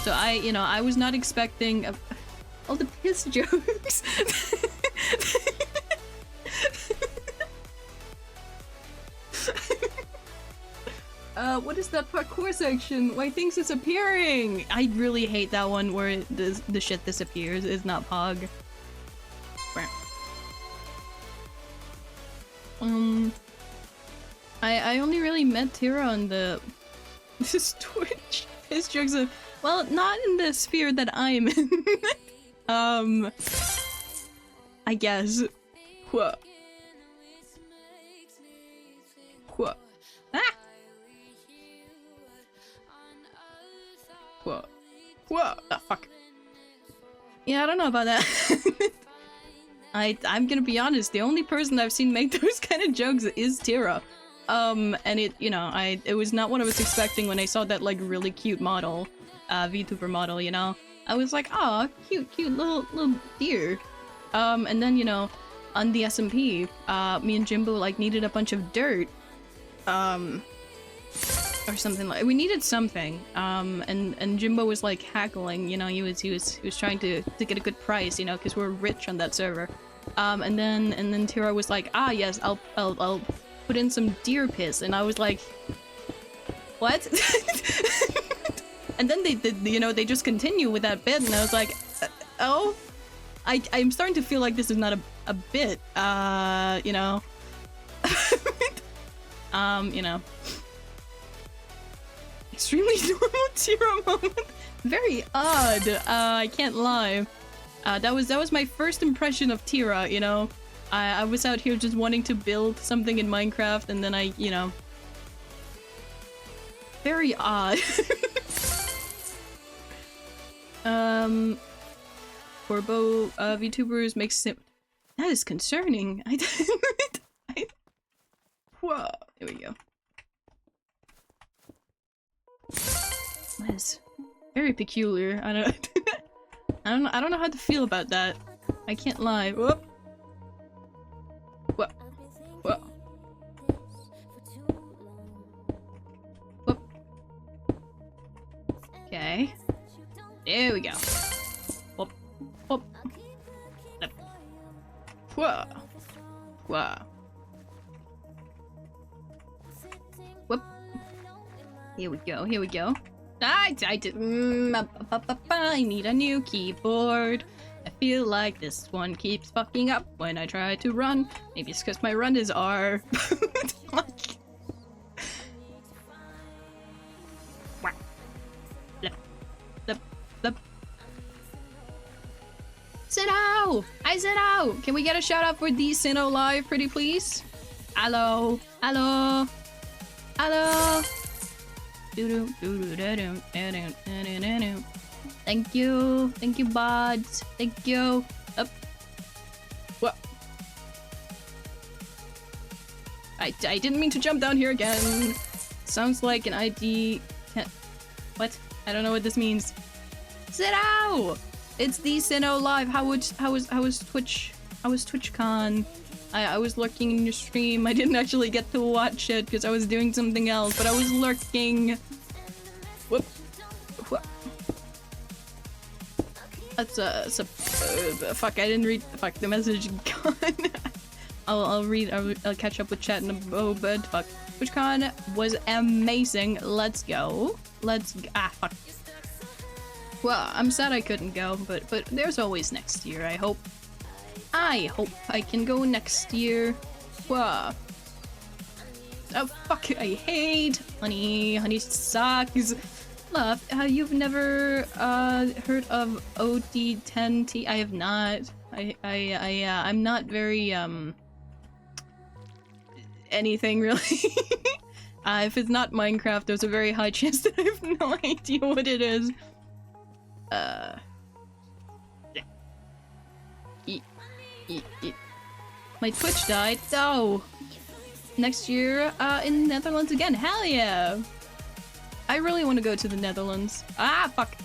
So I was not expecting all the piss jokes. What is that parkour section? Why things disappearing? I really hate that one where the shit disappears. It's not Pog. I only really met Tira on the Twitch. His jokes are, well, not in the sphere that I'm in. I guess. Whoa. Whoa. Ah! Whoa. Whoa. Oh, fuck. Yeah, I don't know about that. I'm gonna be honest, the only person I've seen make those kind of jokes is Tira. And it was not what I was expecting when I saw that, like, really cute model, VTuber model, you know? I was like, aw, cute little deer. And then, on the SMP, me and Jimbo, like, needed a bunch of dirt, or something we needed something, and Jimbo was, like, haggling, he was trying to get a good price, because we're rich on that server. And then Tira was like, ah, yes, I'll put in some deer piss, and I was like, what? And then they just continue with that bit, and I was like, oh, I'm starting to feel like this is not a bit, extremely normal Tira moment. Very odd. I can't lie. That was my first impression of Tira, I was out here just wanting to build something in Minecraft, and then I very odd. Corbo VTubers makes sim. That is concerning. Whoa, there we go. That is very peculiar. I don't know how to feel about that. I can't lie. Whoop. Whoop. Whoop. Whoop. Okay. There we go. Whoop. Whoop. Yep. Whoa. Whoa. Whoop. Here we go. Here we go. I did. I need a new keyboard. I feel like this one keeps fucking up when I try to run. Maybe it's because my run is R. Like... Sinnoh! Hi Sinnoh! Can we get a shout out for the Sinnoh live, pretty please? Hello! Hello! Hello! Thank you. Thank you, buds. Thank you. Up. What? I didn't mean to jump down here again. Sounds like an ID. What? I don't know what this means. Sinnoh! It's the Sinnoh live. How was Twitch? How was TwitchCon? I was lurking in your stream. I didn't actually get to watch it because I was doing something else, but I was lurking. Whoop. Whoop. That's fuck, I didn't read the message. I'll catch up with chat in a bit. Fuck. TwitchCon was amazing. Let's go. Fuck. Well, I'm sad I couldn't go, but there's always next year, I hope. I hope I can go next year. Whoa. Oh fuck, I hate Honey. Honey sucks. Love, you've never heard of OD10T? I have not. I'm not very anything really. If it's not Minecraft, there's a very high chance that I have no idea what it is. My Twitch died. Oh, next year in Netherlands again. Hell yeah! I really want to go to the Netherlands. Ah, fuck.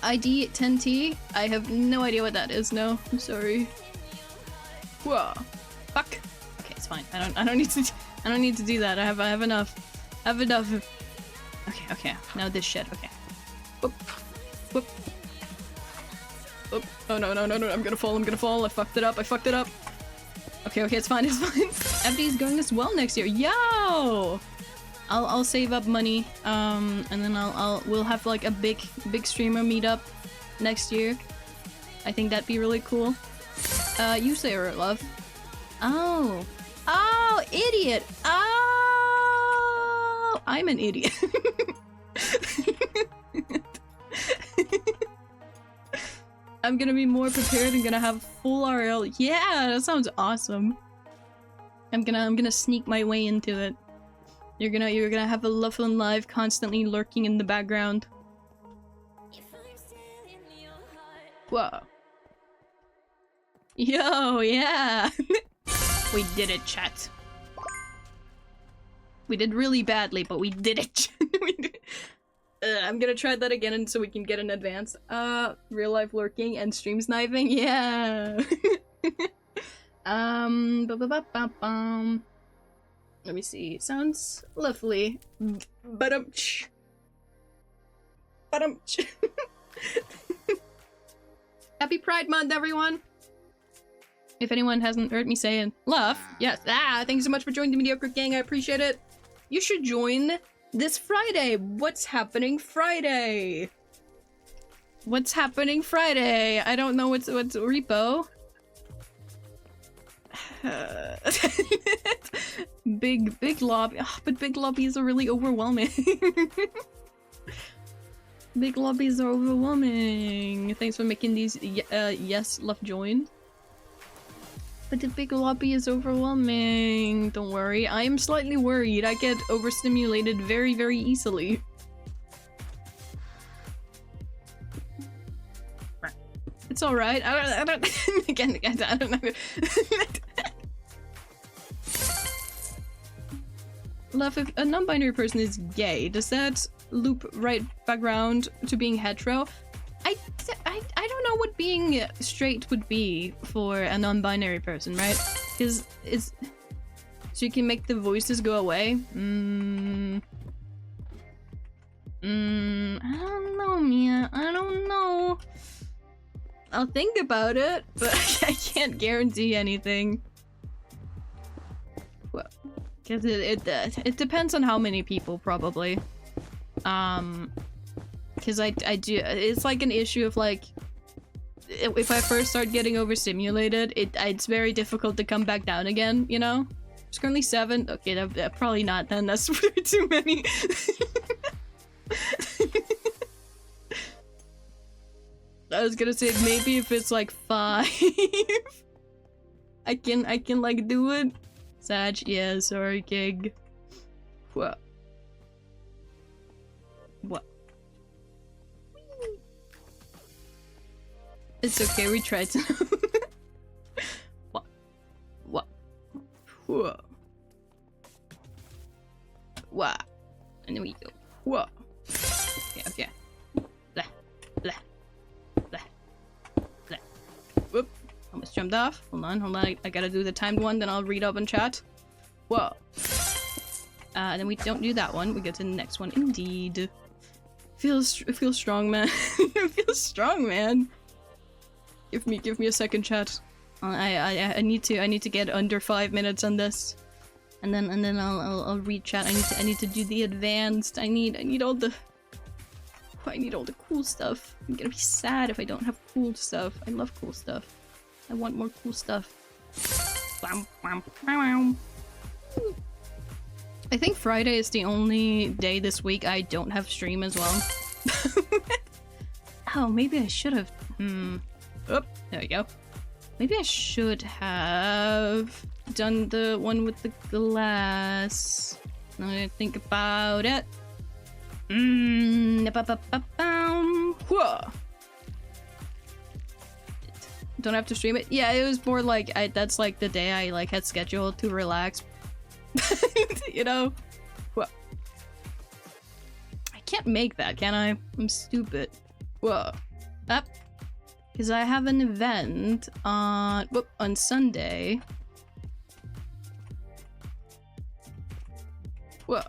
ID 10T. I have no idea what that is. No, I'm sorry. Whoa. Fuck. Okay, it's fine. I don't need to do that. I have enough. I have enough. Okay. Now this shit. Okay. Whoop. Whoop. Whoop. Oh no. I'm gonna fall. I fucked it up. Okay, it's fine. FD is going as well next year. Yo! I'll save up money, and then we'll have like a big streamer meetup next year. I think that'd be really cool. You say her, love. Oh, idiot. Oh, I'm an idiot. I'm gonna be more prepared and gonna have full RL. Yeah, that sounds awesome. I'm gonna sneak my way into it. You're gonna have a Loveland live constantly lurking in the background. Whoa. Yo, yeah. We did it, chat. We did really badly, but we did it. I'm gonna try that again so we can get an advance. Real life lurking and stream sniping? Yeah! Let me see. Sounds lovely. Ba-dum-tsh. Happy Pride Month, everyone! If anyone hasn't heard me say it, love. Yes. Thanks so much for joining the Mediocre Gang. I appreciate it. You should join this Friday. What's happening Friday? What's happening Friday? I don't know what's repo. Big lobby. Oh, but big lobbies are really overwhelming. Big lobbies are overwhelming. Thanks for making these yes love join. but the big lobby is overwhelming. Don't worry, I am slightly worried. I get overstimulated very, very easily. It's alright. I don't again, I don't know. Love, if a non-binary person is gay, does that loop right back around to being hetero? I don't know what being straight would be for a non-binary person, right? Because it's... So you can make the voices go away? I don't know, Mia. I don't know. I'll think about it, but I can't guarantee anything. Well, because it depends on how many people, probably. Because I do, it's like an issue of like, if I first start getting overstimulated, it's very difficult to come back down again, you know? There's currently 7. Okay, probably not then, that's too many. I was gonna say maybe if it's like 5, I can like do it. Sag, yeah, sorry, gig. What? What? It's okay, we tried to. What? What? Whoa. What? And then we go. Whoa. Okay, okay. Blah, blah, blah, blah. Whoop. Almost jumped off. Hold on. I gotta do the timed one, then I'll read up in chat. Whoa. Then we don't do that one. We go to the next one. Indeed. Feels strong, man. It feels strong, man. Give me a second, chat. I need to get under 5 minutes on this, and then I'll read chat. I need to do the advanced. I need all the cool stuff. I'm gonna be sad if I don't have cool stuff. I love cool stuff. I want more cool stuff. I think Friday is the only day this week I don't have stream as well. Oh, maybe I should have. Oh, there we go. Maybe I should have done the one with the glass. Now I think about it. Whoa. Don't have to stream it. Yeah, it was more like that's like the day I like had scheduled to relax. You know? Whoa. I can't make that, can I? I'm stupid. Whoa. Up. Because I have an event on Sunday. Whoa.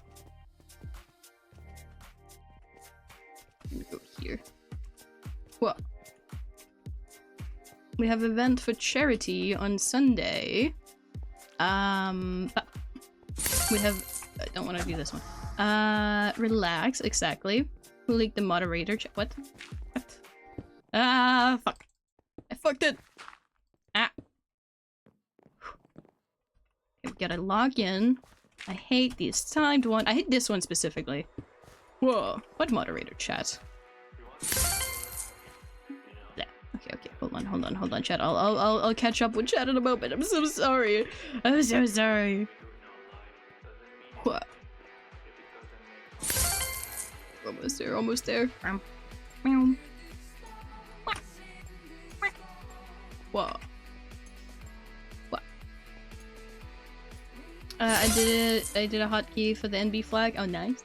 Let me go here. Whoa. We have an event for charity on Sunday. We have... I don't want to do this one. Relax, exactly. Who leaked the moderator? What? Ah, fuck. I fucked it. Ah. Okay, we gotta log in. I hate these timed one. I hate this one specifically. Whoa. What moderator, chat? Yeah. Okay. Hold on, chat. I'll catch up with chat in a moment. I'm so sorry. I'm so sorry. What? Almost there. Whoa. What? I did a hotkey for the NB flag. Oh, nice.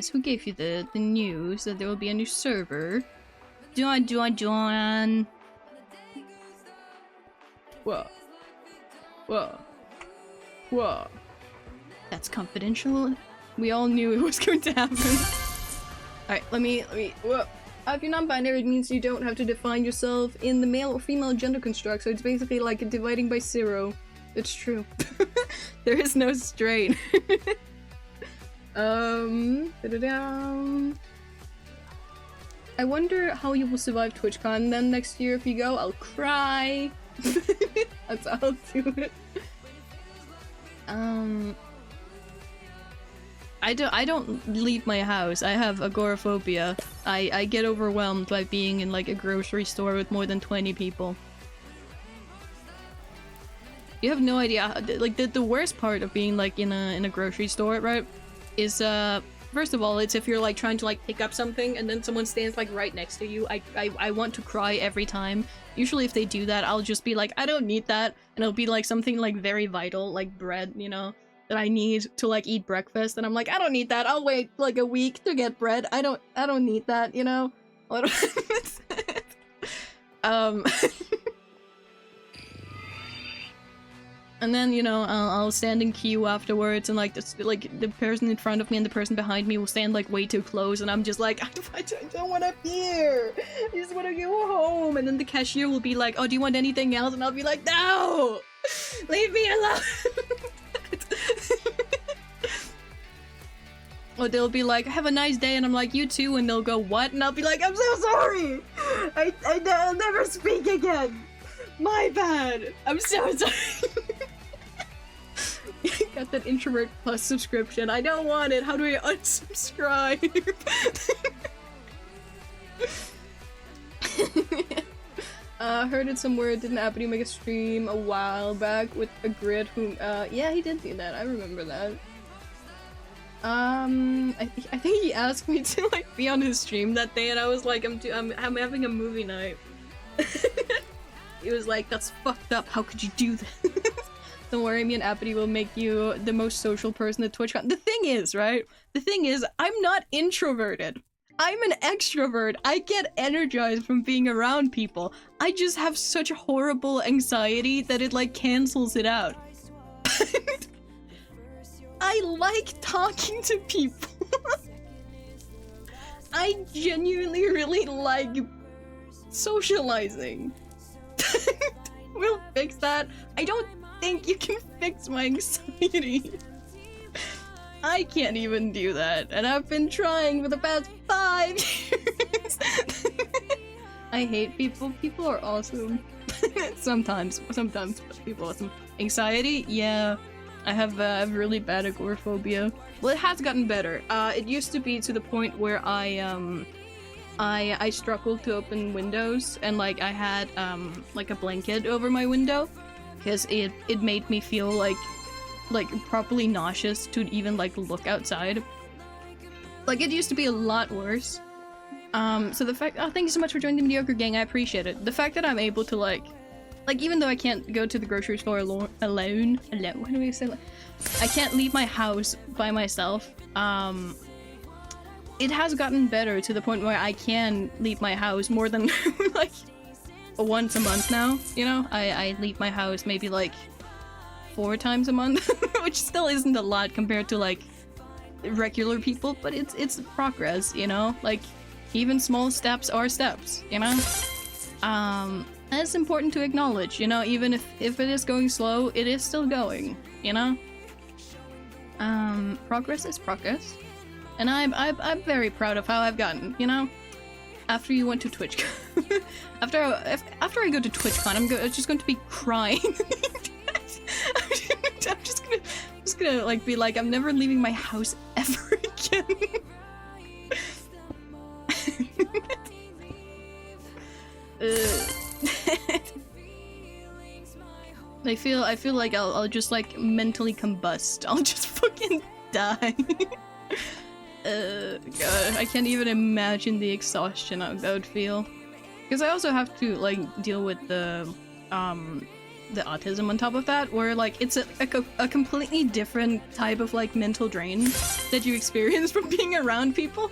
Who gave you the news that there will be a new server? John. Whoa. That's confidential. We all knew it was going to happen. Alright, let me. Whoa. If you're non-binary, it means you don't have to define yourself in the male or female gender construct, so it's basically like dividing by 0. It's true. There is no straight. I wonder how you will survive TwitchCon then next year if you go. I'll cry. That's how I'll do it. I don't leave my house. I have agoraphobia. I get overwhelmed by being in like a grocery store with more than 20 people. You have no idea. Like the worst part of being like in a grocery store, right? Is first of all, it's if you're like trying to like pick up something and then someone stands like right next to you. I want to cry every time. Usually if they do that, I'll just be like, I don't need that, and it'll be like something like very vital, like bread, you know, that I need to like eat breakfast, and I'm like, I don't need that. I'll wait like a week to get bread. I don't need that, you know. And then, you know, I'll stand in queue afterwards, and like the person in front of me and the person behind me will stand like way too close, and I'm just like, I don't want to be here. I just want to go home. And then the cashier will be like, oh, do you want anything else? And I'll be like, no, leave me alone. Or they'll be like, have a nice day, and I'm like, you too, and they'll go, what? And I'll be like, I'm so sorry. I'll never speak again. My bad. I'm so sorry. Got that Introvert Plus subscription. I don't want it. How do I unsubscribe? Heard it somewhere. Didn't Apathy make a stream a while back with a grid whom, yeah, he did do that. I remember that. I think he asked me to, like, be on his stream that day, and I was like, I'm having a movie night. He was like, that's fucked up. How could you do that? Don't worry, me and Apathy will make you the most social person at TwitchCon. The thing is, right? The thing is, I'm not introverted. I'm an extrovert. I get energized from being around people. I just have such horrible anxiety that it like cancels it out. I like talking to people. I genuinely really like socializing. We'll fix that. I don't think you can fix my anxiety. I can't even do that, and I've been trying for the past 5 years. I hate people. People are awesome. Sometimes people are awesome. Anxiety? Yeah. I have really bad agoraphobia. Well, it has gotten better. It used to be to the point where I struggled to open windows, and like I had like a blanket over my window because it made me feel like properly nauseous to even like look outside. Like it used to be a lot worse. So the fact— oh, thank you so much for joining the Mediocre Gang, I appreciate it. The fact that I'm able to like even though I can't go to the grocery store alone, what do we say? I can't leave my house by myself. It has gotten better to the point where I can leave my house more than like once a month now, you know? I leave my house maybe like 4 times a month, which still isn't a lot compared to like regular people, but it's progress, you know? Like even small steps are steps, you know? And it's important to acknowledge, you know, even if it is going slow, it is still going, you know? Progress is progress. And I'm very proud of how I've gotten, you know? After you went to TwitchCon. after I go to TwitchCon, I'm just going to be crying. I'm just gonna like be like, I'm never leaving my house ever again. I feel like I'll just like mentally combust. I'll just fucking die. God, I can't even imagine the exhaustion that would feel. Because I also have to like deal with the autism on top of that, where like it's a completely different type of like mental drain that you experience from being around people.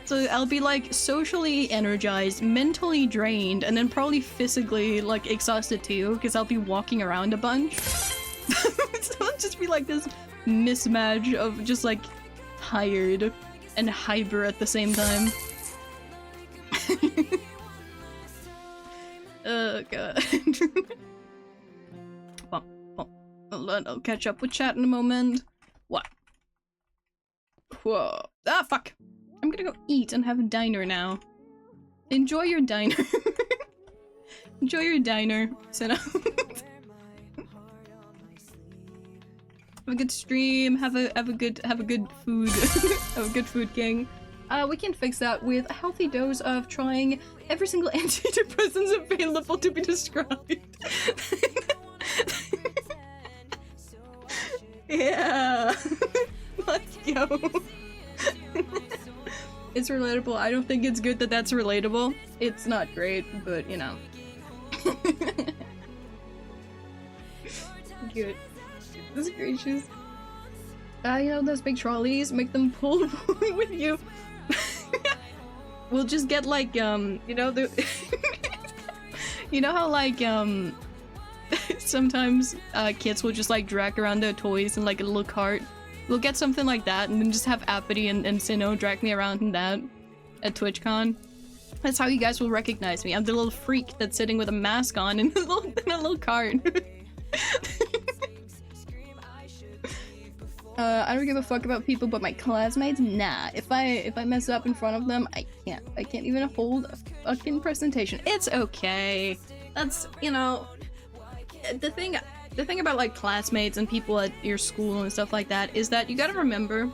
So I'll be like socially energized, mentally drained, and then probably physically like exhausted too, because I'll be walking around a bunch. So I'll just be like this mismatch of just like tired and hyper at the same time. Oh god. I'll catch up with chat in a moment. What? Whoa. Ah, fuck! I'm gonna go eat and have a diner now. Enjoy your diner. Enjoy your diner, Senna. Have a good stream. Have a good food. Have a good food, gang. We can fix that with a healthy dose of trying every single antidepressant available to be described. Yeah. Let's go. It's relatable. I don't think it's good that that's relatable. It's not great, but you know. Good. Goodness gracious. You know those big trolleys? Make them pull with you. We'll just get like, you know, the... You know how like, sometimes kids will just like drag around their toys in like a little cart? We'll get something like that and then just have Apathy and Sinnoh drag me around in that at TwitchCon. That's how you guys will recognize me. I'm the little freak that's sitting with a mask on in a little cart. I don't give a fuck about people but my classmates. Nah, if I mess up in front of them, I can't even hold a fucking presentation. It's okay. That's, you know, the thing about like classmates and people at your school and stuff like that is that you gotta remember,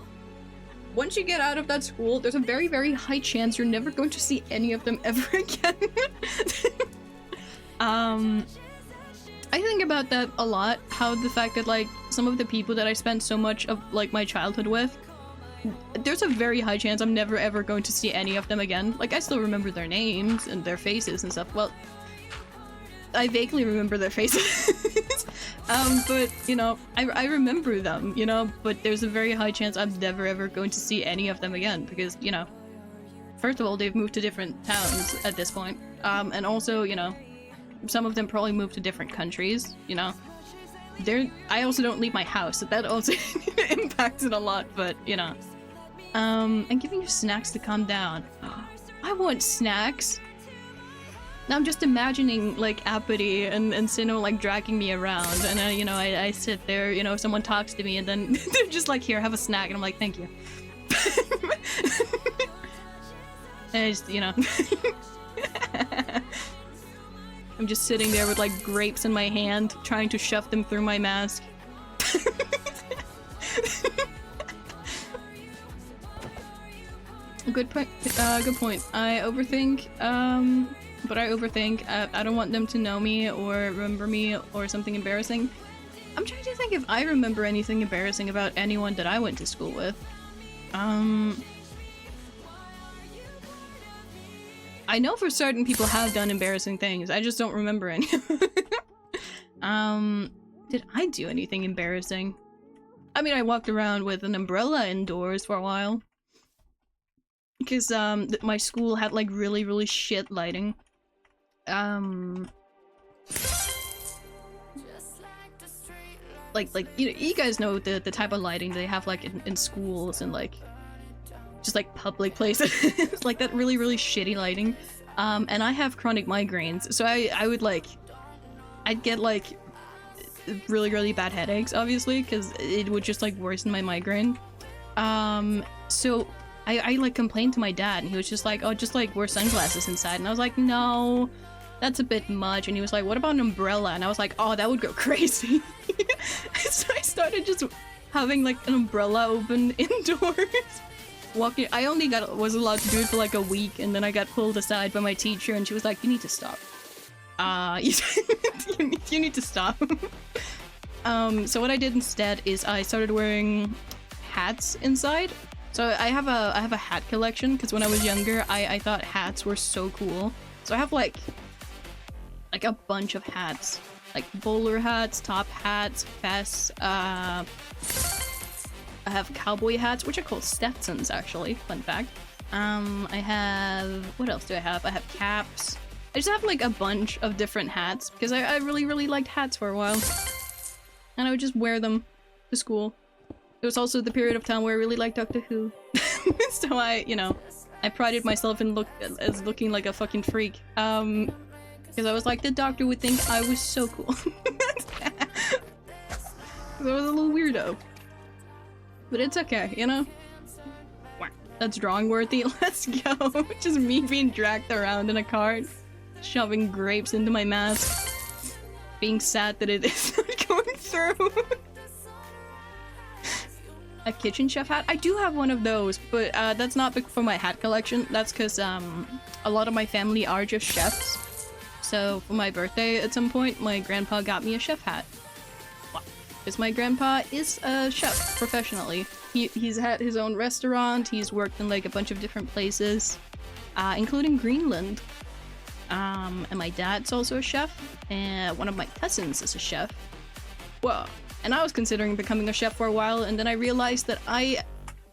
once you get out of that school, there's a very, very high chance you're never going to see any of them ever again. I think about that a lot, how the fact that like some of the people that I spent so much of like my childhood with, there's a very high chance I'm never ever going to see any of them again. Like I still remember their names and their faces and stuff. Well, I vaguely remember their faces. But you know, I remember them, you know, but there's a very high chance I'm never ever going to see any of them again because, you know, first of all, they've moved to different towns at this point. And also, you know, some of them probably moved to different countries, you know. I also don't leave my house, so that also impacts it a lot, but, you know. And giving you snacks to calm down. I want snacks! Now I'm just imagining, like, Apathy and Sinnoh, like, dragging me around, and, you know, I sit there, you know, someone talks to me, and then they're just like, here, have a snack, and I'm like, thank you. And I just, you know... I'm just sitting there with like grapes in my hand, trying to shove them through my mask. Good point. Good point. I overthink, but I overthink. I don't want them to know me or remember me or something embarrassing. I'm trying to think if I remember anything embarrassing about anyone that I went to school with. I know for certain people have done embarrassing things. I just don't remember any. Did I do anything embarrassing? I mean, I walked around with an umbrella indoors for a while. Because, my school had, like, really, really shit lighting. Like, you know, you guys know the type of lighting they have, like, in schools and, like, just like public places. Like that really, really shitty lighting. And I have chronic migraines, so I would like, I'd get like really, really bad headaches, obviously, because it would just like worsen my migraine. So I like complained to my dad, and he was just like, oh, just like wear sunglasses inside. And I was like, no, that's a bit much. And he was like, what about an umbrella? And I was like, oh, that would go crazy. So I started just having like an umbrella open indoors. Walking, I only was allowed to do it for like a week, and then I got pulled aside by my teacher, and she was like, "You need to stop. You need to stop." So what I did instead is I started wearing hats inside. So I have a hat collection because when I was younger, I thought hats were so cool. So I have like a bunch of hats, like bowler hats, top hats, vests. I have cowboy hats, which are called Stetsons, actually. Fun fact. I have... What else do I have? I have caps. I just have, like, a bunch of different hats, because I really, really liked hats for a while. And I would just wear them to school. It was also the period of time where I really liked Doctor Who. So I, you know, I prided myself in looking like a fucking freak. Because I was like, the Doctor would think I was so cool. I was a little weirdo. But it's okay, you know? That's drawing worthy. Let's go. Just me being dragged around in a cart, shoving grapes into my mask, being sad that it is not going through. A kitchen chef hat? I do have one of those, but that's not for my hat collection. That's because a lot of my family are just chefs. So for my birthday at some point, my grandpa got me a chef hat. Because my grandpa is a chef professionally. He's had his own restaurant, he's worked in like a bunch of different places, including Greenland. And my dad's also a chef, and one of my cousins is a chef. Whoa. And I was considering becoming a chef for a while, and then I realized that I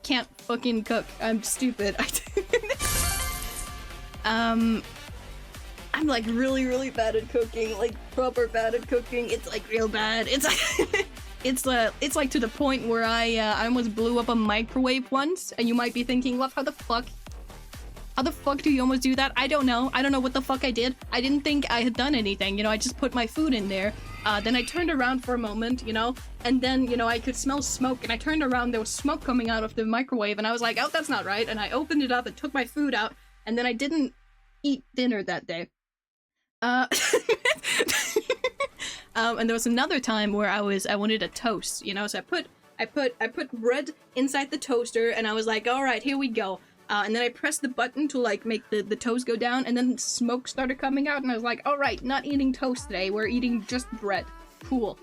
can't fucking cook. I'm stupid. I'm like really bad at cooking, like proper bad at cooking. It's like real bad. It's like it's like to the point where I almost blew up a microwave once, and you might be thinking, Love, how the fuck do you almost do that? I don't know what the fuck I did. I didn't think I had done anything, you know. I just put my food in there. Then I turned around for a moment, you know, and then, you know, I could smell smoke, and I turned around, there was smoke coming out of the microwave, and I was like, oh, that's not right, and I opened it up and took my food out, and then I didn't eat dinner that day. And there was another time where I wanted a toast, you know, so I put bread inside the toaster, and I was like, all right, here we go. And then I pressed the button to like make the toast go down, and then smoke started coming out, and I was like, all right, not eating toast today, we're eating just bread. Cool.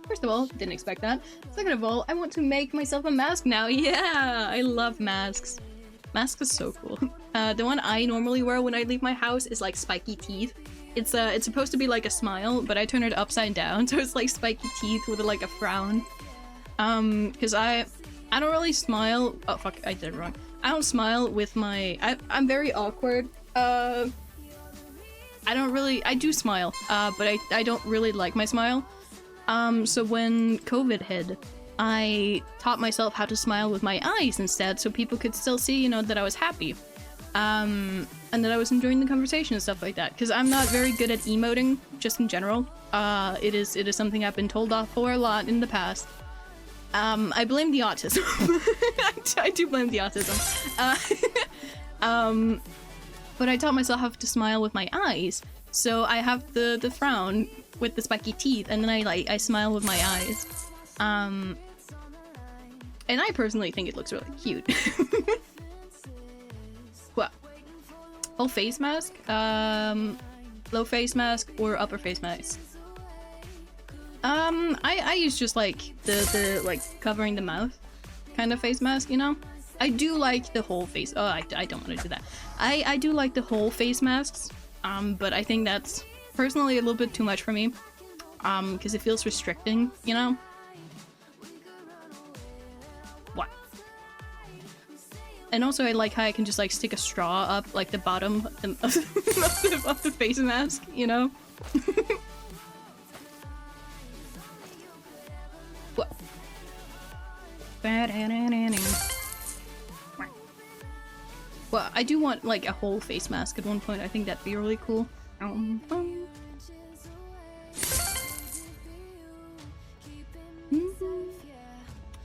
First of all, didn't expect that. Second of all, I want to make myself a mask now. Yeah, I love masks. Masks is so cool. The one I normally wear when I leave my house is like spiky teeth. It's supposed to be like a smile, but I turn it upside down, so it's like spiky teeth with like a frown. Because I don't really smile. Oh fuck, I did it wrong. I don't smile with my. I'm very awkward. I do smile, but I don't really like my smile. So when COVID hit, I taught myself how to smile with my eyes instead, so people could still see, you know, that I was happy. And that I was enjoying the conversation and stuff like that. Because I'm not very good at emoting, just in general. It is something I've been told off for a lot in the past. I blame the autism. I do blame the autism. But I taught myself how to smile with my eyes. So I have the frown with the spiky teeth, and then I smile with my eyes. And I personally think it looks really cute. Well, whole face mask, low face mask, or upper face mask. I use just like the like covering the mouth kind of face mask, you know? I do like the whole face. Oh, I don't want to do that. I do like the whole face masks, but I think that's personally a little bit too much for me, because it feels restricting, you know? What? And also I like how I can just like stick a straw up like the bottom of the face mask, you know? Well. Well, I do want like a whole face mask at one point. I think that'd be really cool.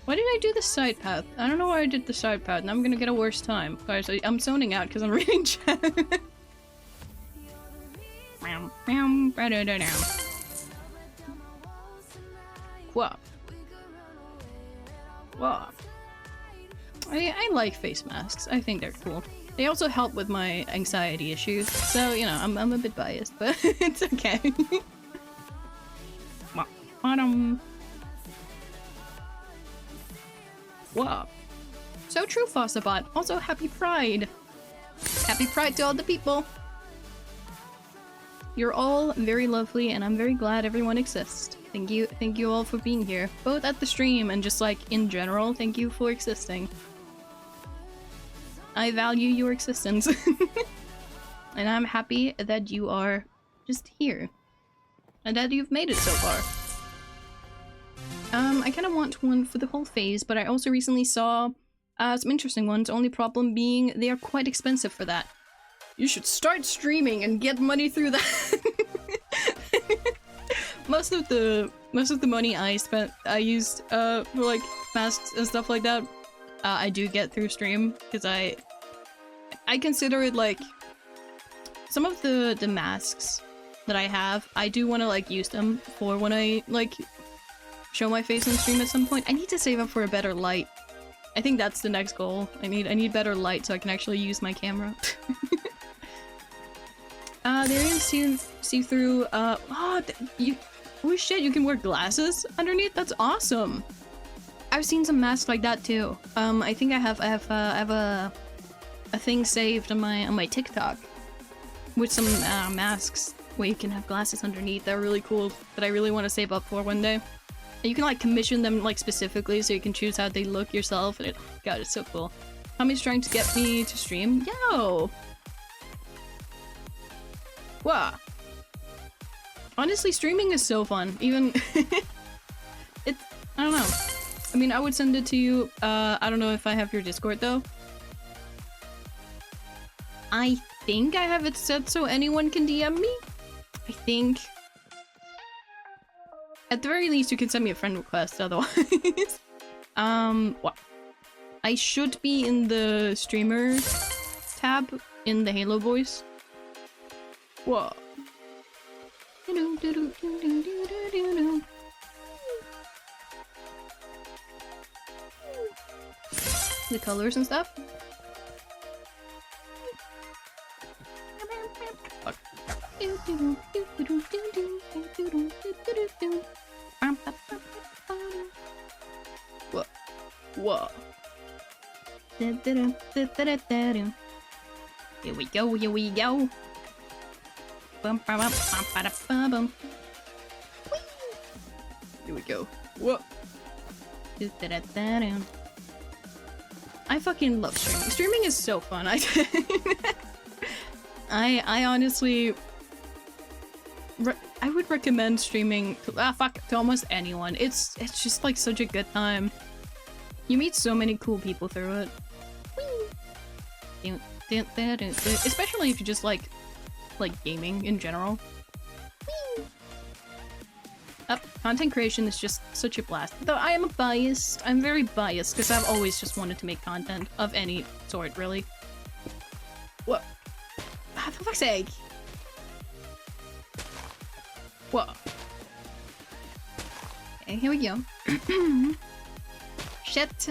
Why did I do the side path? I don't know why I did the side path, and I'm gonna get a worse time. Guys, I'm zoning out because I'm reading chat. Whoa. Whoa. I like face masks. I think they're cool. They also help with my anxiety issues, so, you know, I'm a bit biased, but it's okay. Wow. So true, Fossabot. Also, happy Pride! Happy Pride to all the people! You're all very lovely, and I'm very glad everyone exists. Thank you all for being here. Both at the stream and just like in general, thank you for existing. I value your existence. And I'm happy that you are just here. And that you've made it so far. I kind of want one for the whole phase, but I also recently saw some interesting ones, only problem being they are quite expensive for that. You should start streaming and get money through that. Most of the money I used for like masks and stuff like that, I do get through stream, because I consider it like some of the masks that I have, I do want to like use them for when I like show my face on stream at some point. I need to save up for a better light. I think that's the next goal. I need better light so I can actually use my camera. There is see-through, oh shit, you can wear glasses underneath? That's awesome! I've seen some masks like that too. I think I have a thing saved on my TikTok with some masks where you can have glasses underneath. They're really cool, that I really want to save up for one day. And you can like commission them like specifically so you can choose how they look yourself, and God, it's so cool. Tommy's trying to get me to stream. Yo! Wow. Honestly, streaming is so fun. Even I don't know. I mean, I would send it to you. I don't know if I have your Discord though. I think I have it set so anyone can DM me. I think. At the very least, you can send me a friend request otherwise. What? I should be in the streamer tab in the Halo voice. Whoa. The colors and stuff. Fuck. Whoa. Whoa. Here we go, here we go. Here we go. Whoa. I fucking love streaming. Streaming is so fun. I honestly I would recommend streaming to almost anyone. It's just like such a good time. You meet so many cool people through it. Especially if you just like gaming in general. Content creation is just such a blast. Though I am biased. I'm very biased because I've always just wanted to make content of any sort, really. What? For fuck's sake. Whoa. Okay, here we go. Shit.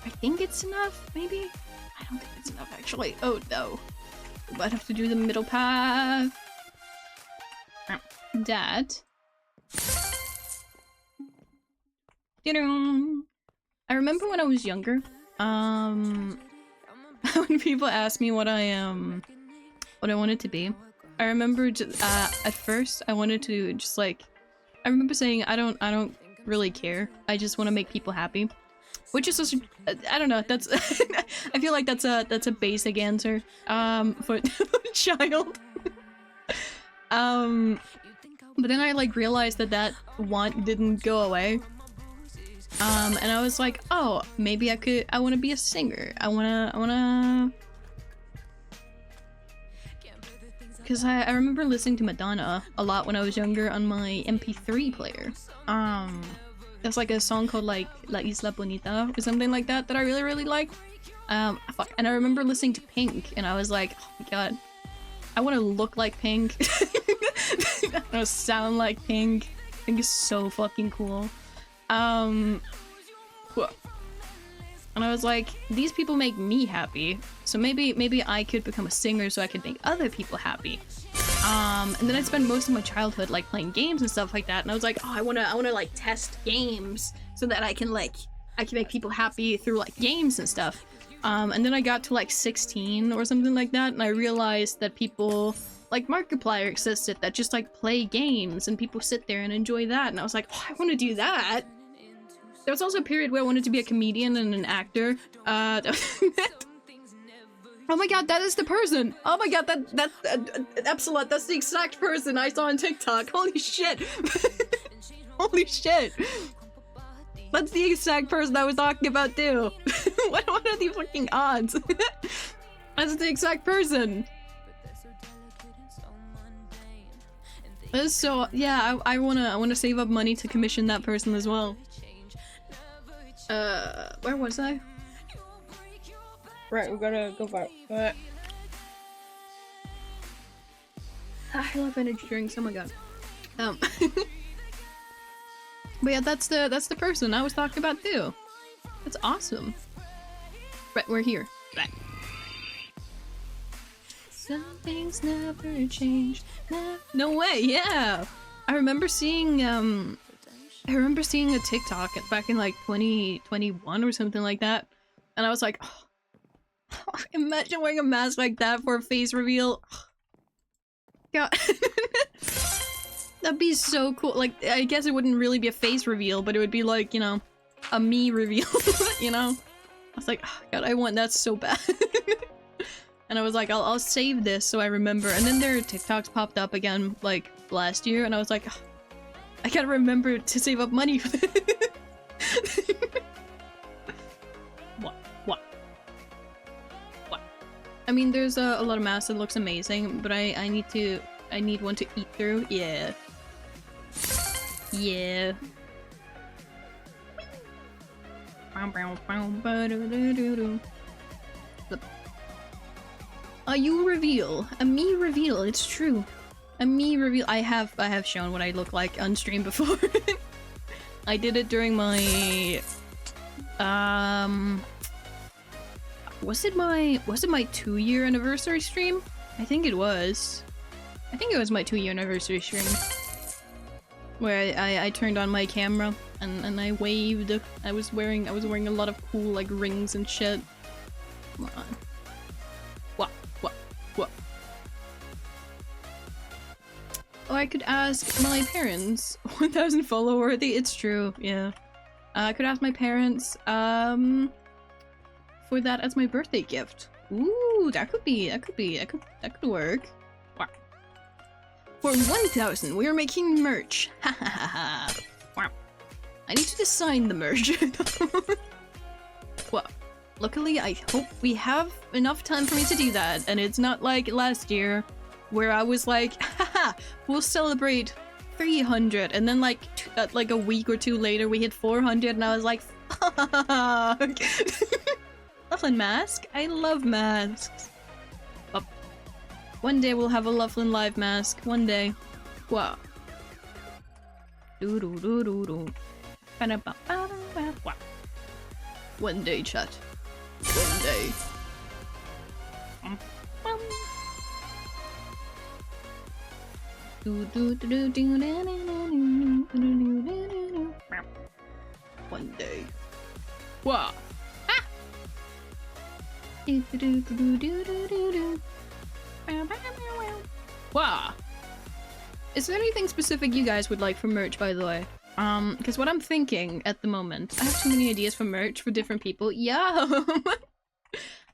I think it's enough, maybe? I don't think it's enough, actually. Oh, no. We might have to do the middle path. Dad. I remember when I was younger, when people asked me what I wanted to be, I remember at first I wanted to just like, I remember saying I don't really care. I just want to make people happy, which is such I don't know. That's I feel like that's a basic answer for a child. But then I like realized that want didn't go away. And I was like, oh, maybe I want to be a singer. I wanna because I remember listening to Madonna a lot when I was younger on my MP3 player. There's like a song called like La Isla Bonita or something like that I really liked. Fuck. And I remember listening to Pink and I was like, oh my god, I want to look like Pink. I want to sound like Pink. Pink is so fucking cool. And I was like, these people make me happy, so maybe I could become a singer so I could make other people happy. And then I spent most of my childhood like playing games and stuff like that, and I was like, oh, I wanna like test games so that I can make people happy through like games and stuff. And then I got to like 16 or something like that, and I realized that people like Markiplier existed that just like play games and people sit there and enjoy that, and I was like, oh, I want to do that. There was also a period where I wanted to be a comedian and an actor. Oh my god, that is the person! Oh my god, that's Epsilon, that's the exact person I saw on TikTok. Holy shit! Holy shit! That's the exact person I was talking about too. What are the fucking odds? That's the exact person. So yeah, I wanna save up money to commission that person as well. Where was I? Right, we're gonna go back. I love energy drinks. Oh my god. But yeah, that's the person I was talking about too. That's awesome. Right, we're here. Right. Some things never change. No way, yeah! I remember seeing a TikTok back in like 2021 or something like that. And I was like, oh, imagine wearing a mask like that for a face reveal. God. That'd be so cool. Like, I guess it wouldn't really be a face reveal, but it would be like, you know, a me reveal, you know? I was like, oh, God, I want that so bad. And I was like, I'll save this so I remember. And then their TikToks popped up again, like, last year, and I was like, oh, I gotta remember to save up money for this. What? I mean, there's a lot of masks that looks amazing, but I need one to eat through. Yeah. Yeah. You reveal. A me reveal, it's true. A me reveal. I have shown what I look like on stream before. I did it during my was it my 2-year anniversary stream? I think it was. I think it was my 2-year anniversary stream. Where I turned on my camera and I waved. I was wearing a lot of cool like rings and shit. Come on. What? Oh, I could ask my parents. 1,000 follow worthy. It's true. Yeah. I could ask my parents for that as my birthday gift. Ooh, that could work. Wow. For 1,000, we are making merch. Ha ha ha ha. Wow. I need to design the merch. Well, luckily I hope we have enough time for me to do that, and it's not like last year where I was like, haha, we'll celebrate 300, and then like a week or two later we hit 400, and I was like, fuck. Loveland mask? I love masks. Oh. One day we'll have a Loveland live mask. One day. Wow. Doo-doo-doo-doo-doo. Wow. One day, chat. One day. One day. Wow. Ah! Wow. Is there anything specific you guys would like for merch, by the way? Because what I'm thinking at the moment, I have too many ideas for merch for different people. Yeah.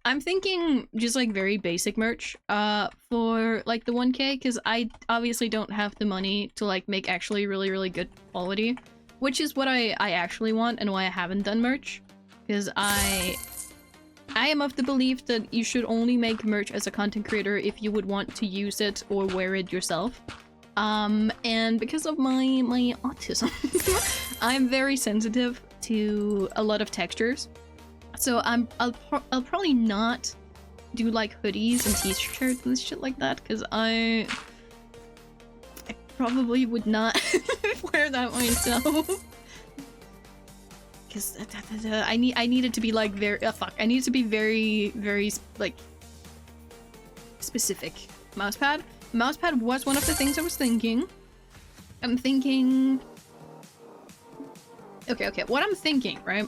I'm thinking just like very basic merch for like the 1K, because I obviously don't have the money to like make actually really good quality, which is what I actually want and why I haven't done merch, because I am of the belief that you should only make merch as a content creator if you would want to use it or wear it yourself. And because of my autism, I'm very sensitive to a lot of textures. So I'll probably not do like hoodies and t-shirts and shit like that, because I probably would not wear that myself. Because I need it to be like very I need it to be very like specific. Mousepad was one of the things I was thinking. I'm thinking. Okay. What I'm thinking, right,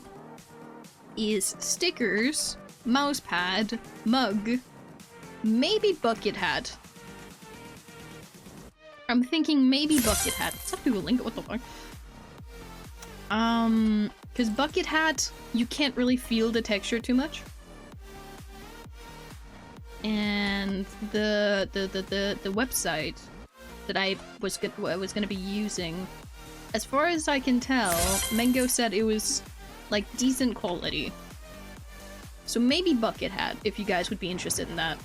is stickers, mousepad, mug, maybe bucket hat. I'm thinking maybe bucket hat. Stop Googling it, what the fuck? Because bucket hat, you can't really feel the texture too much. And the website that I was gonna be using, as far as I can tell, Mango said it was like decent quality. So maybe bucket hat, if you guys would be interested in that.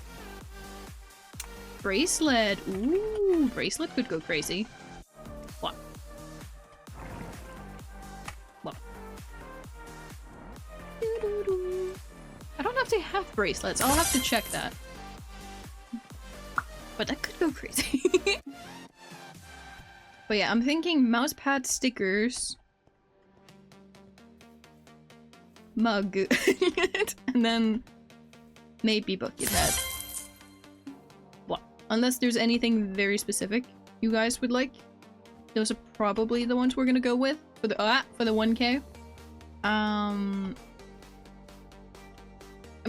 Bracelet. Ooh, bracelet could go crazy. What? I don't have to have bracelets. I'll have to check that. But that could go crazy. But yeah, I'm thinking mousepad, stickers, mug, and then maybe bucket hat. Unless there's anything very specific you guys would like. Those are probably the ones we're gonna go with for the 1K. I'm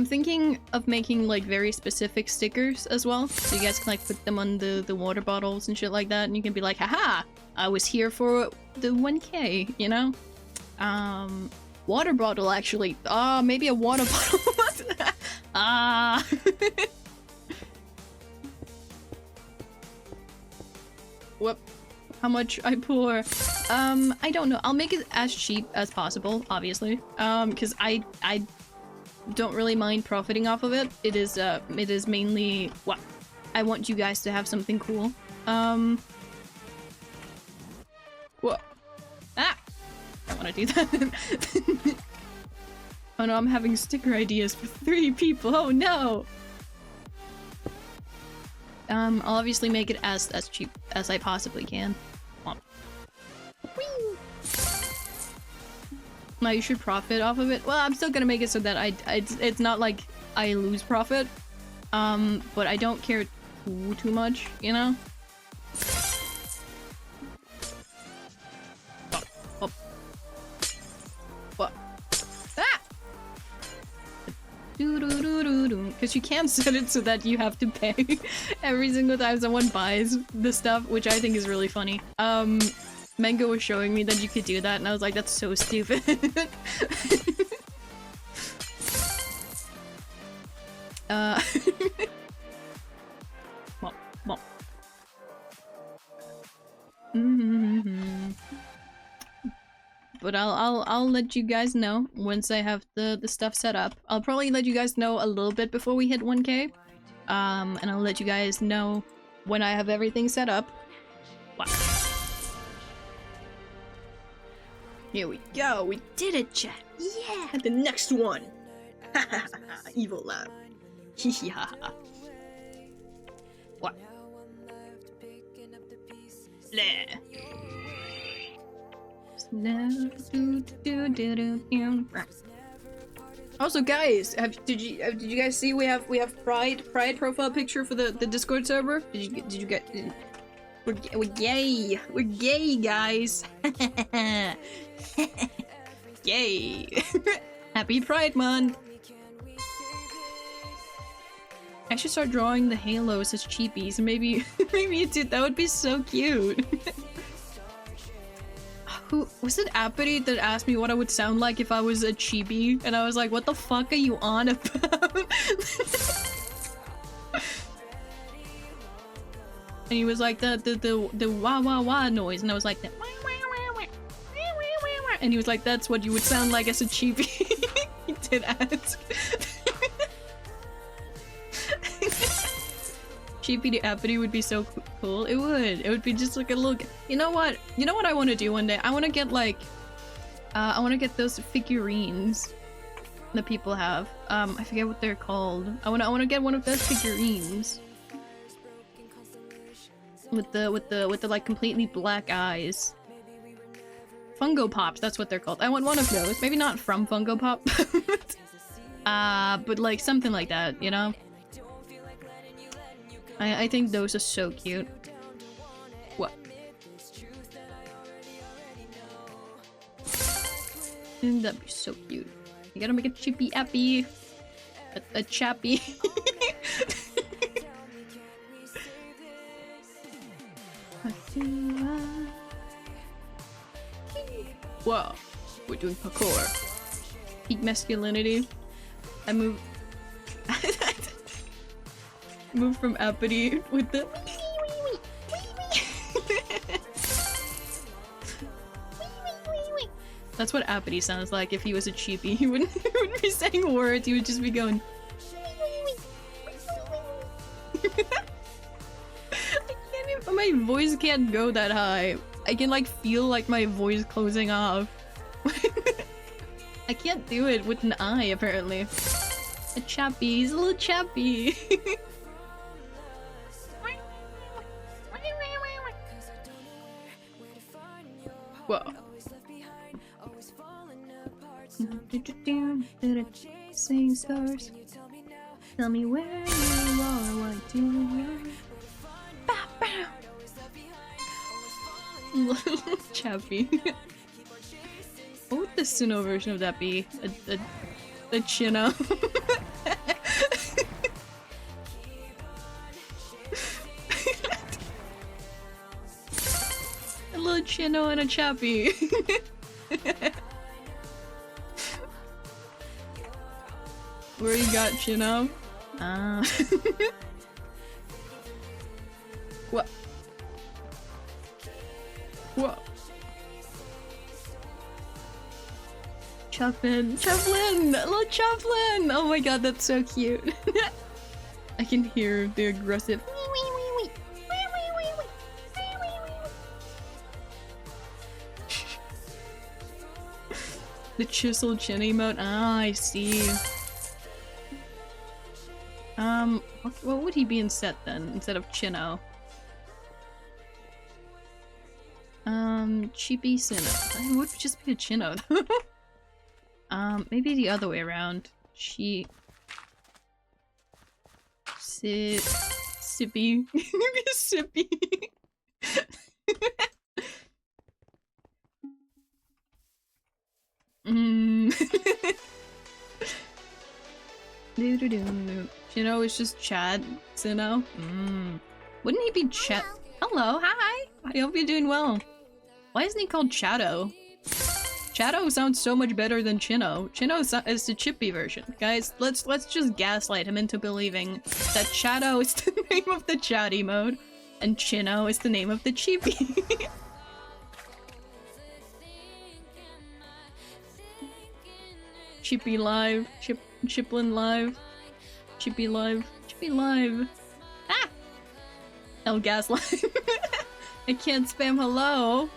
thinking of making like very specific stickers as well, so you guys can like put them on the water bottles and shit like that, and you can be like, haha, I was here for the 1K, you know? Water bottle actually. Maybe a water bottle. Whoop. How much I pour? I don't know. I'll make it as cheap as possible, obviously. Because I don't really mind profiting off of it. It is mainly, well, I want you guys to have something cool. Whoa. Ah! I don't want to do that. Oh no, I'm having sticker ideas for 3 people. Oh no! I'll obviously make it as cheap as I possibly can. Now you should profit off of it. Well, I'm still gonna make it so that it's not like I lose profit. But I don't care too much, you know? Oh. What? Ah! Because you can't set it so that you have to pay every single time someone buys the stuff, which I think is really funny. Mango was showing me that you could do that, and I was like, that's so stupid. Well. But I'll let you guys know once I have the stuff set up. I'll probably let you guys know a little bit before we hit 1K. And I'll let you guys know when I have everything set up. Wow. Here we go. We did it, chat. Yeah, the next one. Evil laugh. Hihihaha. What? Bleh. Also, guys, did you guys see we have Pride profile picture for the Discord server? Did you get? We're gay. We're gay, guys. Yay! Happy Pride Month. I should start drawing the halos as cheapies. Maybe you did. That would be so cute. Who was it? Appity that asked me what I would sound like if I was a chibi, and I was like, "What the fuck are you on about?" And he was like, "The wah wah wah noise," and I was like, "The wah wah wah wah wah wah," and he was like, "That's what you would sound like as a chibi." He did ask. Chibi to Appity would be so cool. It would. It would be just like a little. You know what? You know what I want to do one day? I want to get like, I want to get those figurines that people have. I forget what they're called. I want to get one of those figurines with the like completely black eyes. Fungo Pops. That's what they're called. I want one of those. Maybe not from Fungo Pop, but like something like that. You know. I think those are so cute. What? That'd be so cute. You gotta make a chippy appy. A chappy. Whoa. We're doing parkour. Peak masculinity. I move... move from Appity with the That's what Appity sounds like if he was a cheapie. He wouldn't be saying words, he would just be going I can't even, my voice can't go that high. I can like feel like my voice closing off. I can't do it with an eye apparently. A chappy, he's a little chappy. Whoa. Saying stars. Tell me where you are, what do you want? Chappy. What would the Sinnoh version of that be? A Chinno. A little Chinno and a Chappy. Where you got Chinno? Ah. What? What? Chufflin! Chufflin! Little Chufflin! Oh my god, that's so cute. I can hear the aggressive the chiseled chin emote. Ah, I see. What would he be in set then, instead of Chinno? Cheapy Sinnoh. It would just be a Chinno though. Maybe the other way around. Sippy. Maybe a Sippy. Chinno is just Chad Sinnoh. Wouldn't he be Chat? Hello, hi! I hope you're doing well. Why isn't he called Chato? Chato sounds so much better than Chinno. Chinno is the chippy version. Guys, let's just gaslight him into believing that Chato is the name of the chatty mode, and Chinno is the name of the chippy. Chippy live. Chiplin live. Chippy live. Chippy live. Ah! El Gaslight. I can't spam hello.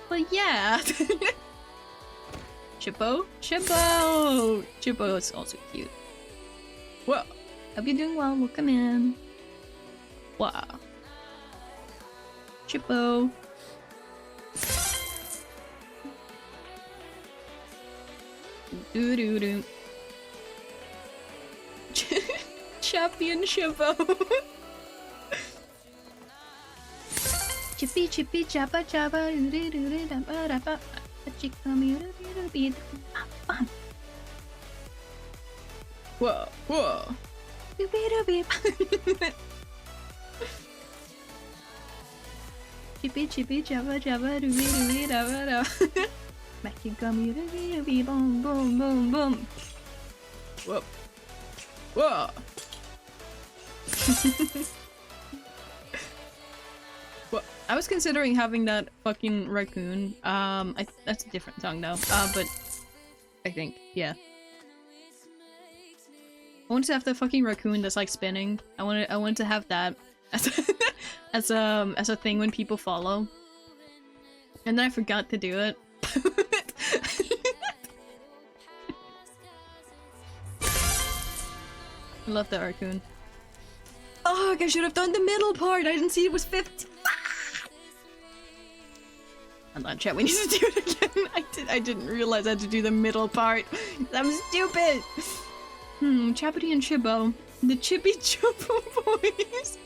But yeah. Chippo? Chippo! Chippo is also cute. Whoa! Hope you're doing well. Welcome in. Wow. Chippo. Doo doo doo. Chappy and Chippo. Chippy chippy chappa chappa doo doo doo da ba da ba. Whoa, whoa. Chippy chippy chappa chappa doo doo doo da ba da. Boom boom boom boom. Whoa. Whoa. Well, I was considering having that fucking raccoon. That's a different song though. But I think, yeah. I wanted to have the fucking raccoon that's like spinning. I wanted to have that as a thing when people follow. And then I forgot to do it. I love that raccoon. Oh, I should have done the middle part. I didn't see it was 50. Hold on, chat. We need to do it again. I didn't realize I had to do the middle part. I'm stupid. Chappity and Chippo, the Chippy Chippo boys.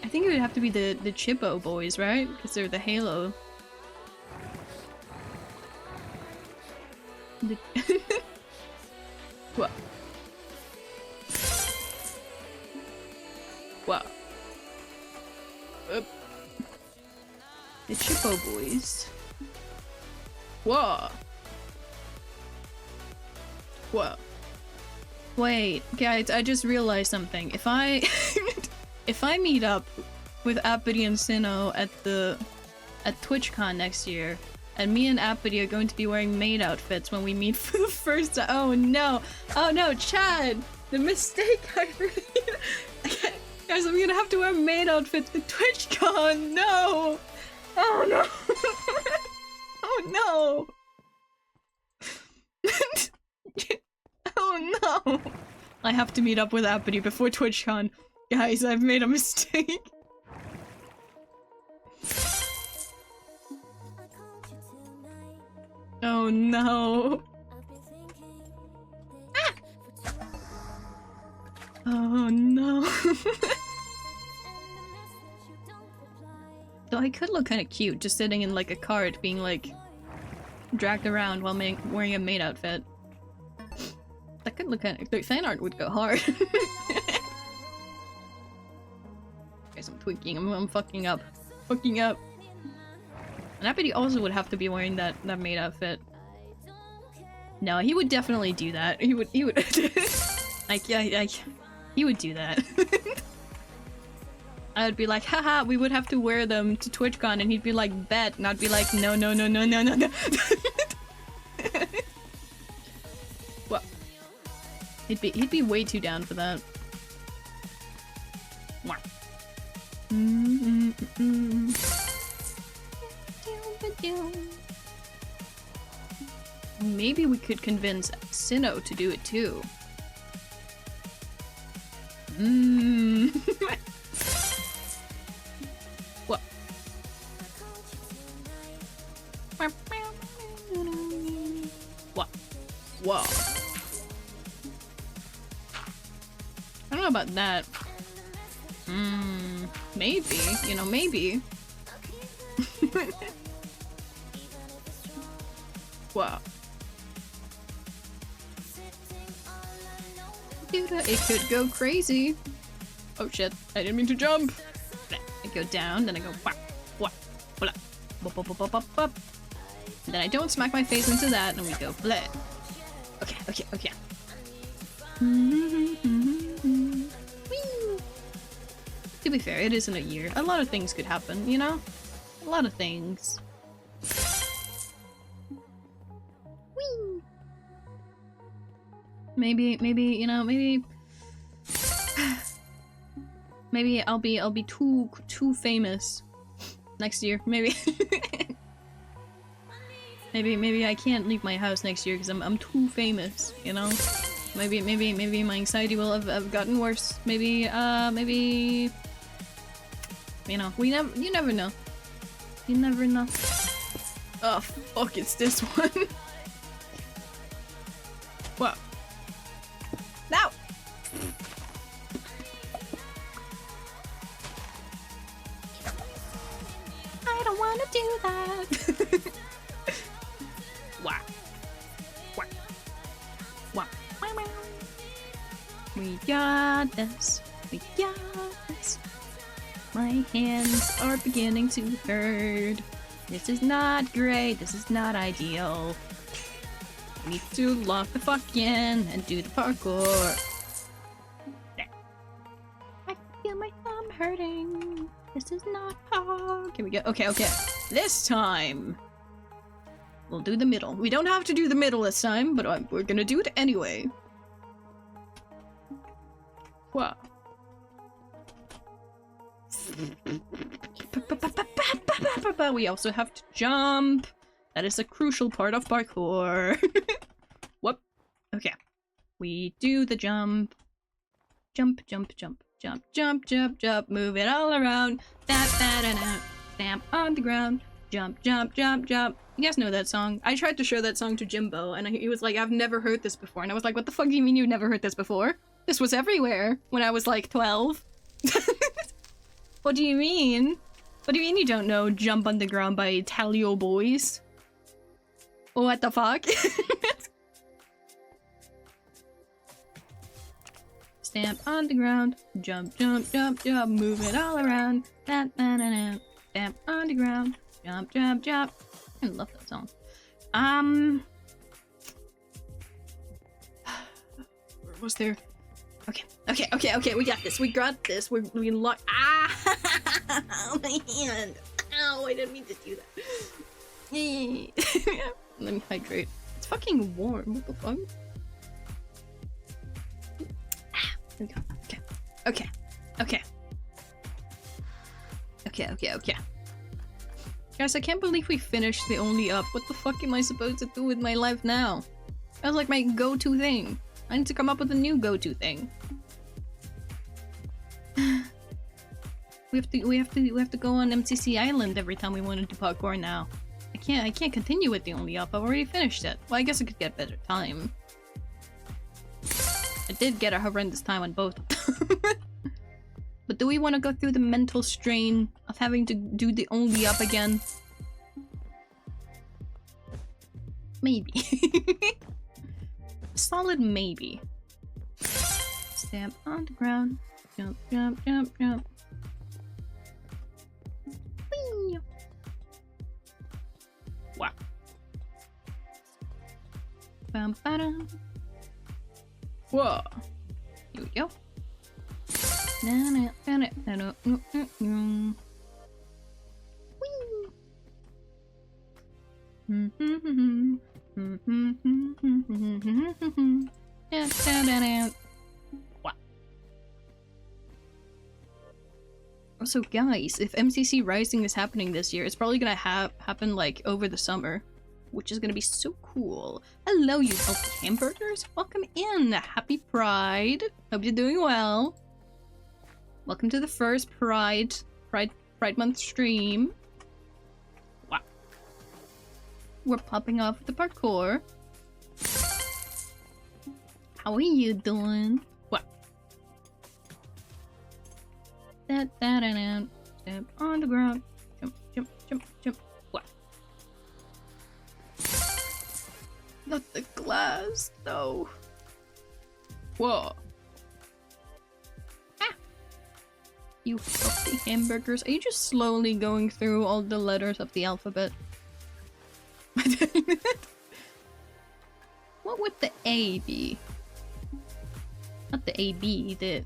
I think it would have to be the Chippo boys, right? Because they're the Halo. What? Wow. The Chippo boys. Whoa. Whoa. Wait, guys, I just realized something. If I if I meet up with Appity and Sinnoh at TwitchCon next year, and me and Appity are going to be wearing maid outfits when we meet for the first time. Oh no! Oh no, Chad! The mistake I made! Guys, I'm gonna have to wear maid outfits to TwitchCon! No! Oh no! Oh no! Oh no! I have to meet up with Appity before TwitchCon. Guys, I've made a mistake. Oh no. Ah! Oh no. Though I could look kind of cute, just sitting in like a cart, being like dragged around while wearing a maid outfit. That could look kind of. The fan art would go hard. Guys, I'm tweaking. I'm fucking up. Fucking up. And I bet he also would have to be wearing that maid outfit. No, he would definitely do that. He would. Like, yeah, he would do that. I would be like, haha, we would have to wear them to TwitchCon, and he'd be like, bet, and I'd be like, no, no, no, no, no, no, no. What? He'd be way too down for that. Maybe we could convince Sinnoh to do it too. What? What? Whoa. I don't know about that. Maybe. You know, maybe. Wow. It could go crazy. Oh shit, I didn't mean to jump. I go down, then I go whap, whap, blah, bop, bop, bop, bop, bop, bop. Then I don't smack my face into that, and we go bleh. Okay, okay, okay. To be fair, it isn't a year. A lot of things could happen, you know? A lot of things. Whee! Maybe, you know, maybe I'll be too famous next year. Maybe. maybe I can't leave my house next year because I'm too famous, you know? Maybe my anxiety will have gotten worse. Maybe, you know, you never know. You never know. Oh fuck, it's this one. What? No! I don't want to do that. Wow. Wow. Wow. Wow. We got this. We got this. My hands are beginning to hurt. This is not great. This is not ideal. I need to lock the fuck in and do the parkour. There. I feel my thumb hurting. This is not hard. Can we go? Okay, okay. This time, we'll do the middle. We don't have to do the middle this time, but we're gonna do it anyway. Wow. We also have to jump. That is a crucial part of parkour. Whoop. Okay. We do the jump. Jump, jump, jump, jump, jump, jump, jump. Move it all around. Stamp on the ground. Jump, jump, jump, jump. You guys know that song. I tried to show that song to Jimbo, and he was like, I've never heard this before. And I was like, what the fuck do you mean you've never heard this before? This was everywhere when I was like 12. What do you mean? What do you mean you don't know Jump on the Ground by Italio Boys? What the fuck? Stamp on the ground. Jump, jump, jump, jump. Move it all around. Stamp on the ground. Jump, jump, jump. I love that song. Where was there? Okay, okay, okay, okay, we got this, we got this, we lock- Ah! My hand! Ow, I didn't mean to do that. Let me hydrate. It's fucking warm, what the fuck? There we go. Okay, okay, okay. Okay, okay, okay. Guys, I can't believe we finished the Only Up. What the fuck am I supposed to do with my life now? That was like my go-to thing. I need to come up with a new go-to thing. we have to go on MCC Island every time we want to do parkour now. I can't continue with the Only Up. I've already finished it. Well, I guess I could get better time. I did get a horrendous time on both. But do we want to go through the mental strain of having to do the only up again? Maybe. Solid maybe. Stamp on the ground. Jump, jump, jump, jump. Whee! Wow. Bam, ba-dum. Whoa. Here we go. Wow. Also, guys, if MCC Rising is happening this year, it's probably gonna happen like over the summer, which is gonna be so cool. Hello, you healthy hamburgers. Welcome in. Happy Pride. Hope you're doing well. Welcome to the first Pride Month stream. Wow. We're popping off the parkour. How are you doing? What? Step on the ground. Jump, jump, jump, jump. What? Not the glass, though. Whoa. You healthy hamburgers. Are you just slowly going through all the letters of the alphabet? What would the A be? Not the A B, the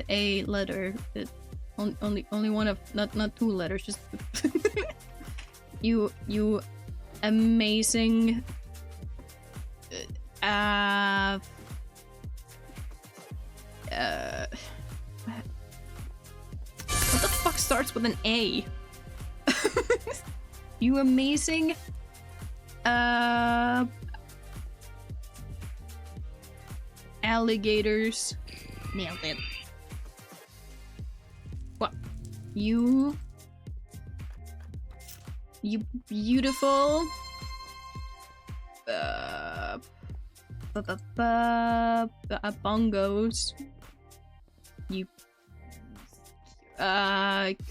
A letter. The only one of not two letters, just you amazing what the fuck starts with an A? You amazing alligators. Nailed it. What? You beautiful bongos. You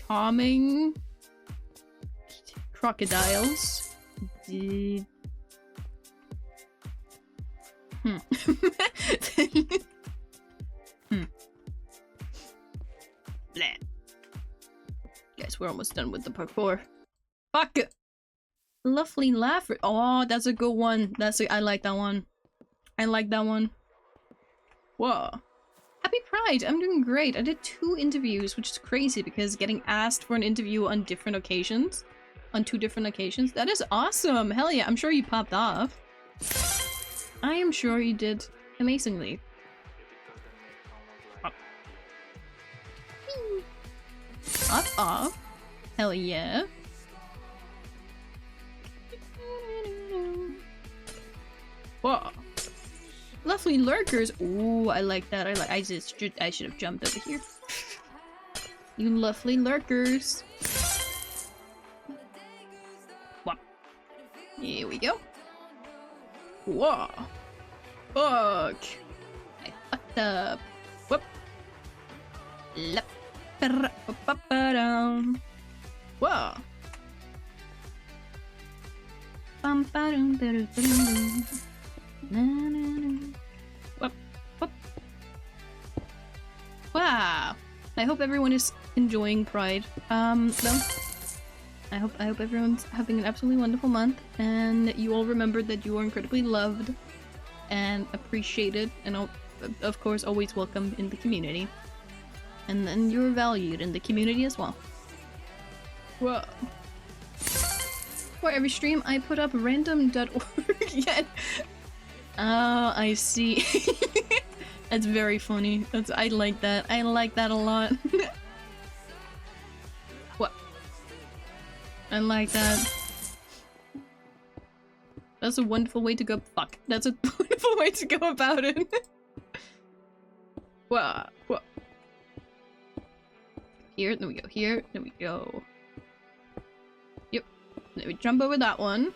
calming crocodiles. Bleh. Guys, we're almost done with the parkour. Fuck it. Lovely laugh. Oh, that's a good one. I like that one. I like that one. Whoa. Happy Pride! I'm doing great. I did 2 interviews, which is crazy because getting asked for an interview on different occasions, on 2 different occasions, that is awesome! Hell yeah, I'm sure you popped off. I am sure you did amazingly. Pop off. Hell yeah. Whoa. Lovely lurkers. Ooh, I like that. I should have jumped over here. You lovely lurkers. Whoa. Here we go. Whoa. Fuck. I fucked up. Whoop. Whoa. Whoop, whoop. Wow. I hope everyone is enjoying Pride. Though. I hope everyone's having an absolutely wonderful month, and you all remembered that you are incredibly loved and appreciated, and of course always welcome in the community. And then you're valued in the community as well. Whoa. For every stream, I put up random.org yet. Oh, I see. That's very funny. I like that. I like that a lot. What? I like that. That's a wonderful way to go. Fuck. That's a wonderful way to go about it. Whoa. Whoa. Here, then we go here, then we go. Yep. Then we jump over that one.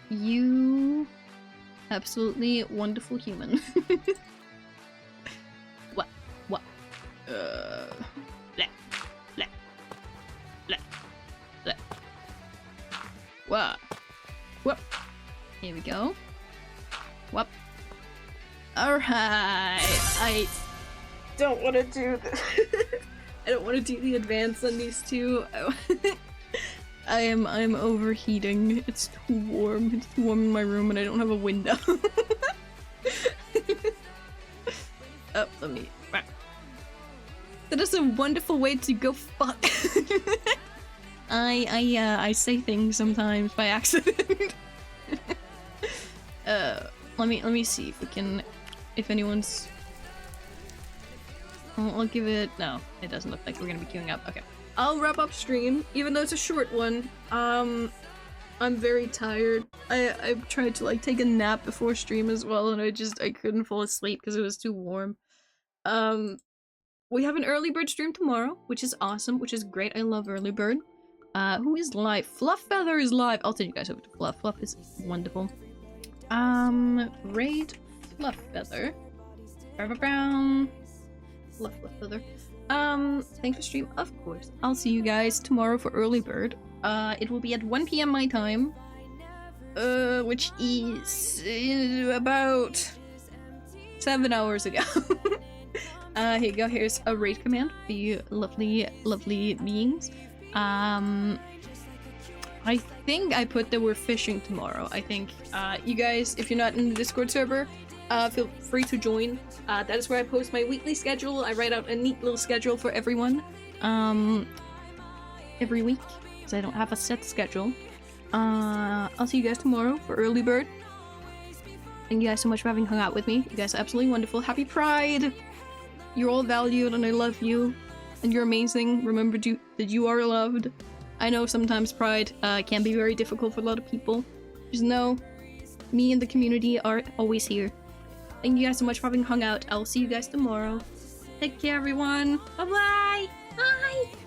You absolutely wonderful human. What? What? Bleh, bleh, bleh, bleh. Whoa. Whoop. Here we go. Whoop. Alright. I don't want to do this. I don't want to do the advance on these two. I'm overheating. It's too warm. It's too warm in my room and I don't have a window. Oh, let me... That is a wonderful way to go fuck. I say things sometimes by accident. Let me see if we can... If anyone's... I'll give it... No, it doesn't look like we're gonna be queuing up. Okay. I'll wrap up stream, even though it's a short one. I'm very tired. I tried to like take a nap before stream as well, and I couldn't fall asleep because it was too warm. We have an early bird stream tomorrow, which is awesome, which is great. I love early bird. Who is live? Fluff Feather is live. I'll take you guys over to Fluff. Fluff is wonderful. Raid Fluff Feather. Brown. Fluff Feather. Thanks for stream, of course. I'll see you guys tomorrow for early bird. It will be at 1 PM my time. Which is about 7 hours ago. Here you go. Here's a raid command for you lovely beings. I think I put that we're fishing tomorrow. I think, you guys, if you're not in the Discord server, feel free to join. That is where I post my weekly schedule. I write out a neat little schedule for everyone, every week, because I don't have a set schedule. I'll see you guys tomorrow for early bird. Thank you guys so much for having hung out with me. You guys are absolutely wonderful. Happy Pride! You're all valued and I love you. And you're amazing. Remember that you are loved. I know sometimes Pride can be very difficult for a lot of people. Just know, me and the community are always here. Thank you guys so much for having hung out. I'll see you guys tomorrow. Take care, everyone. Bye-bye! Bye!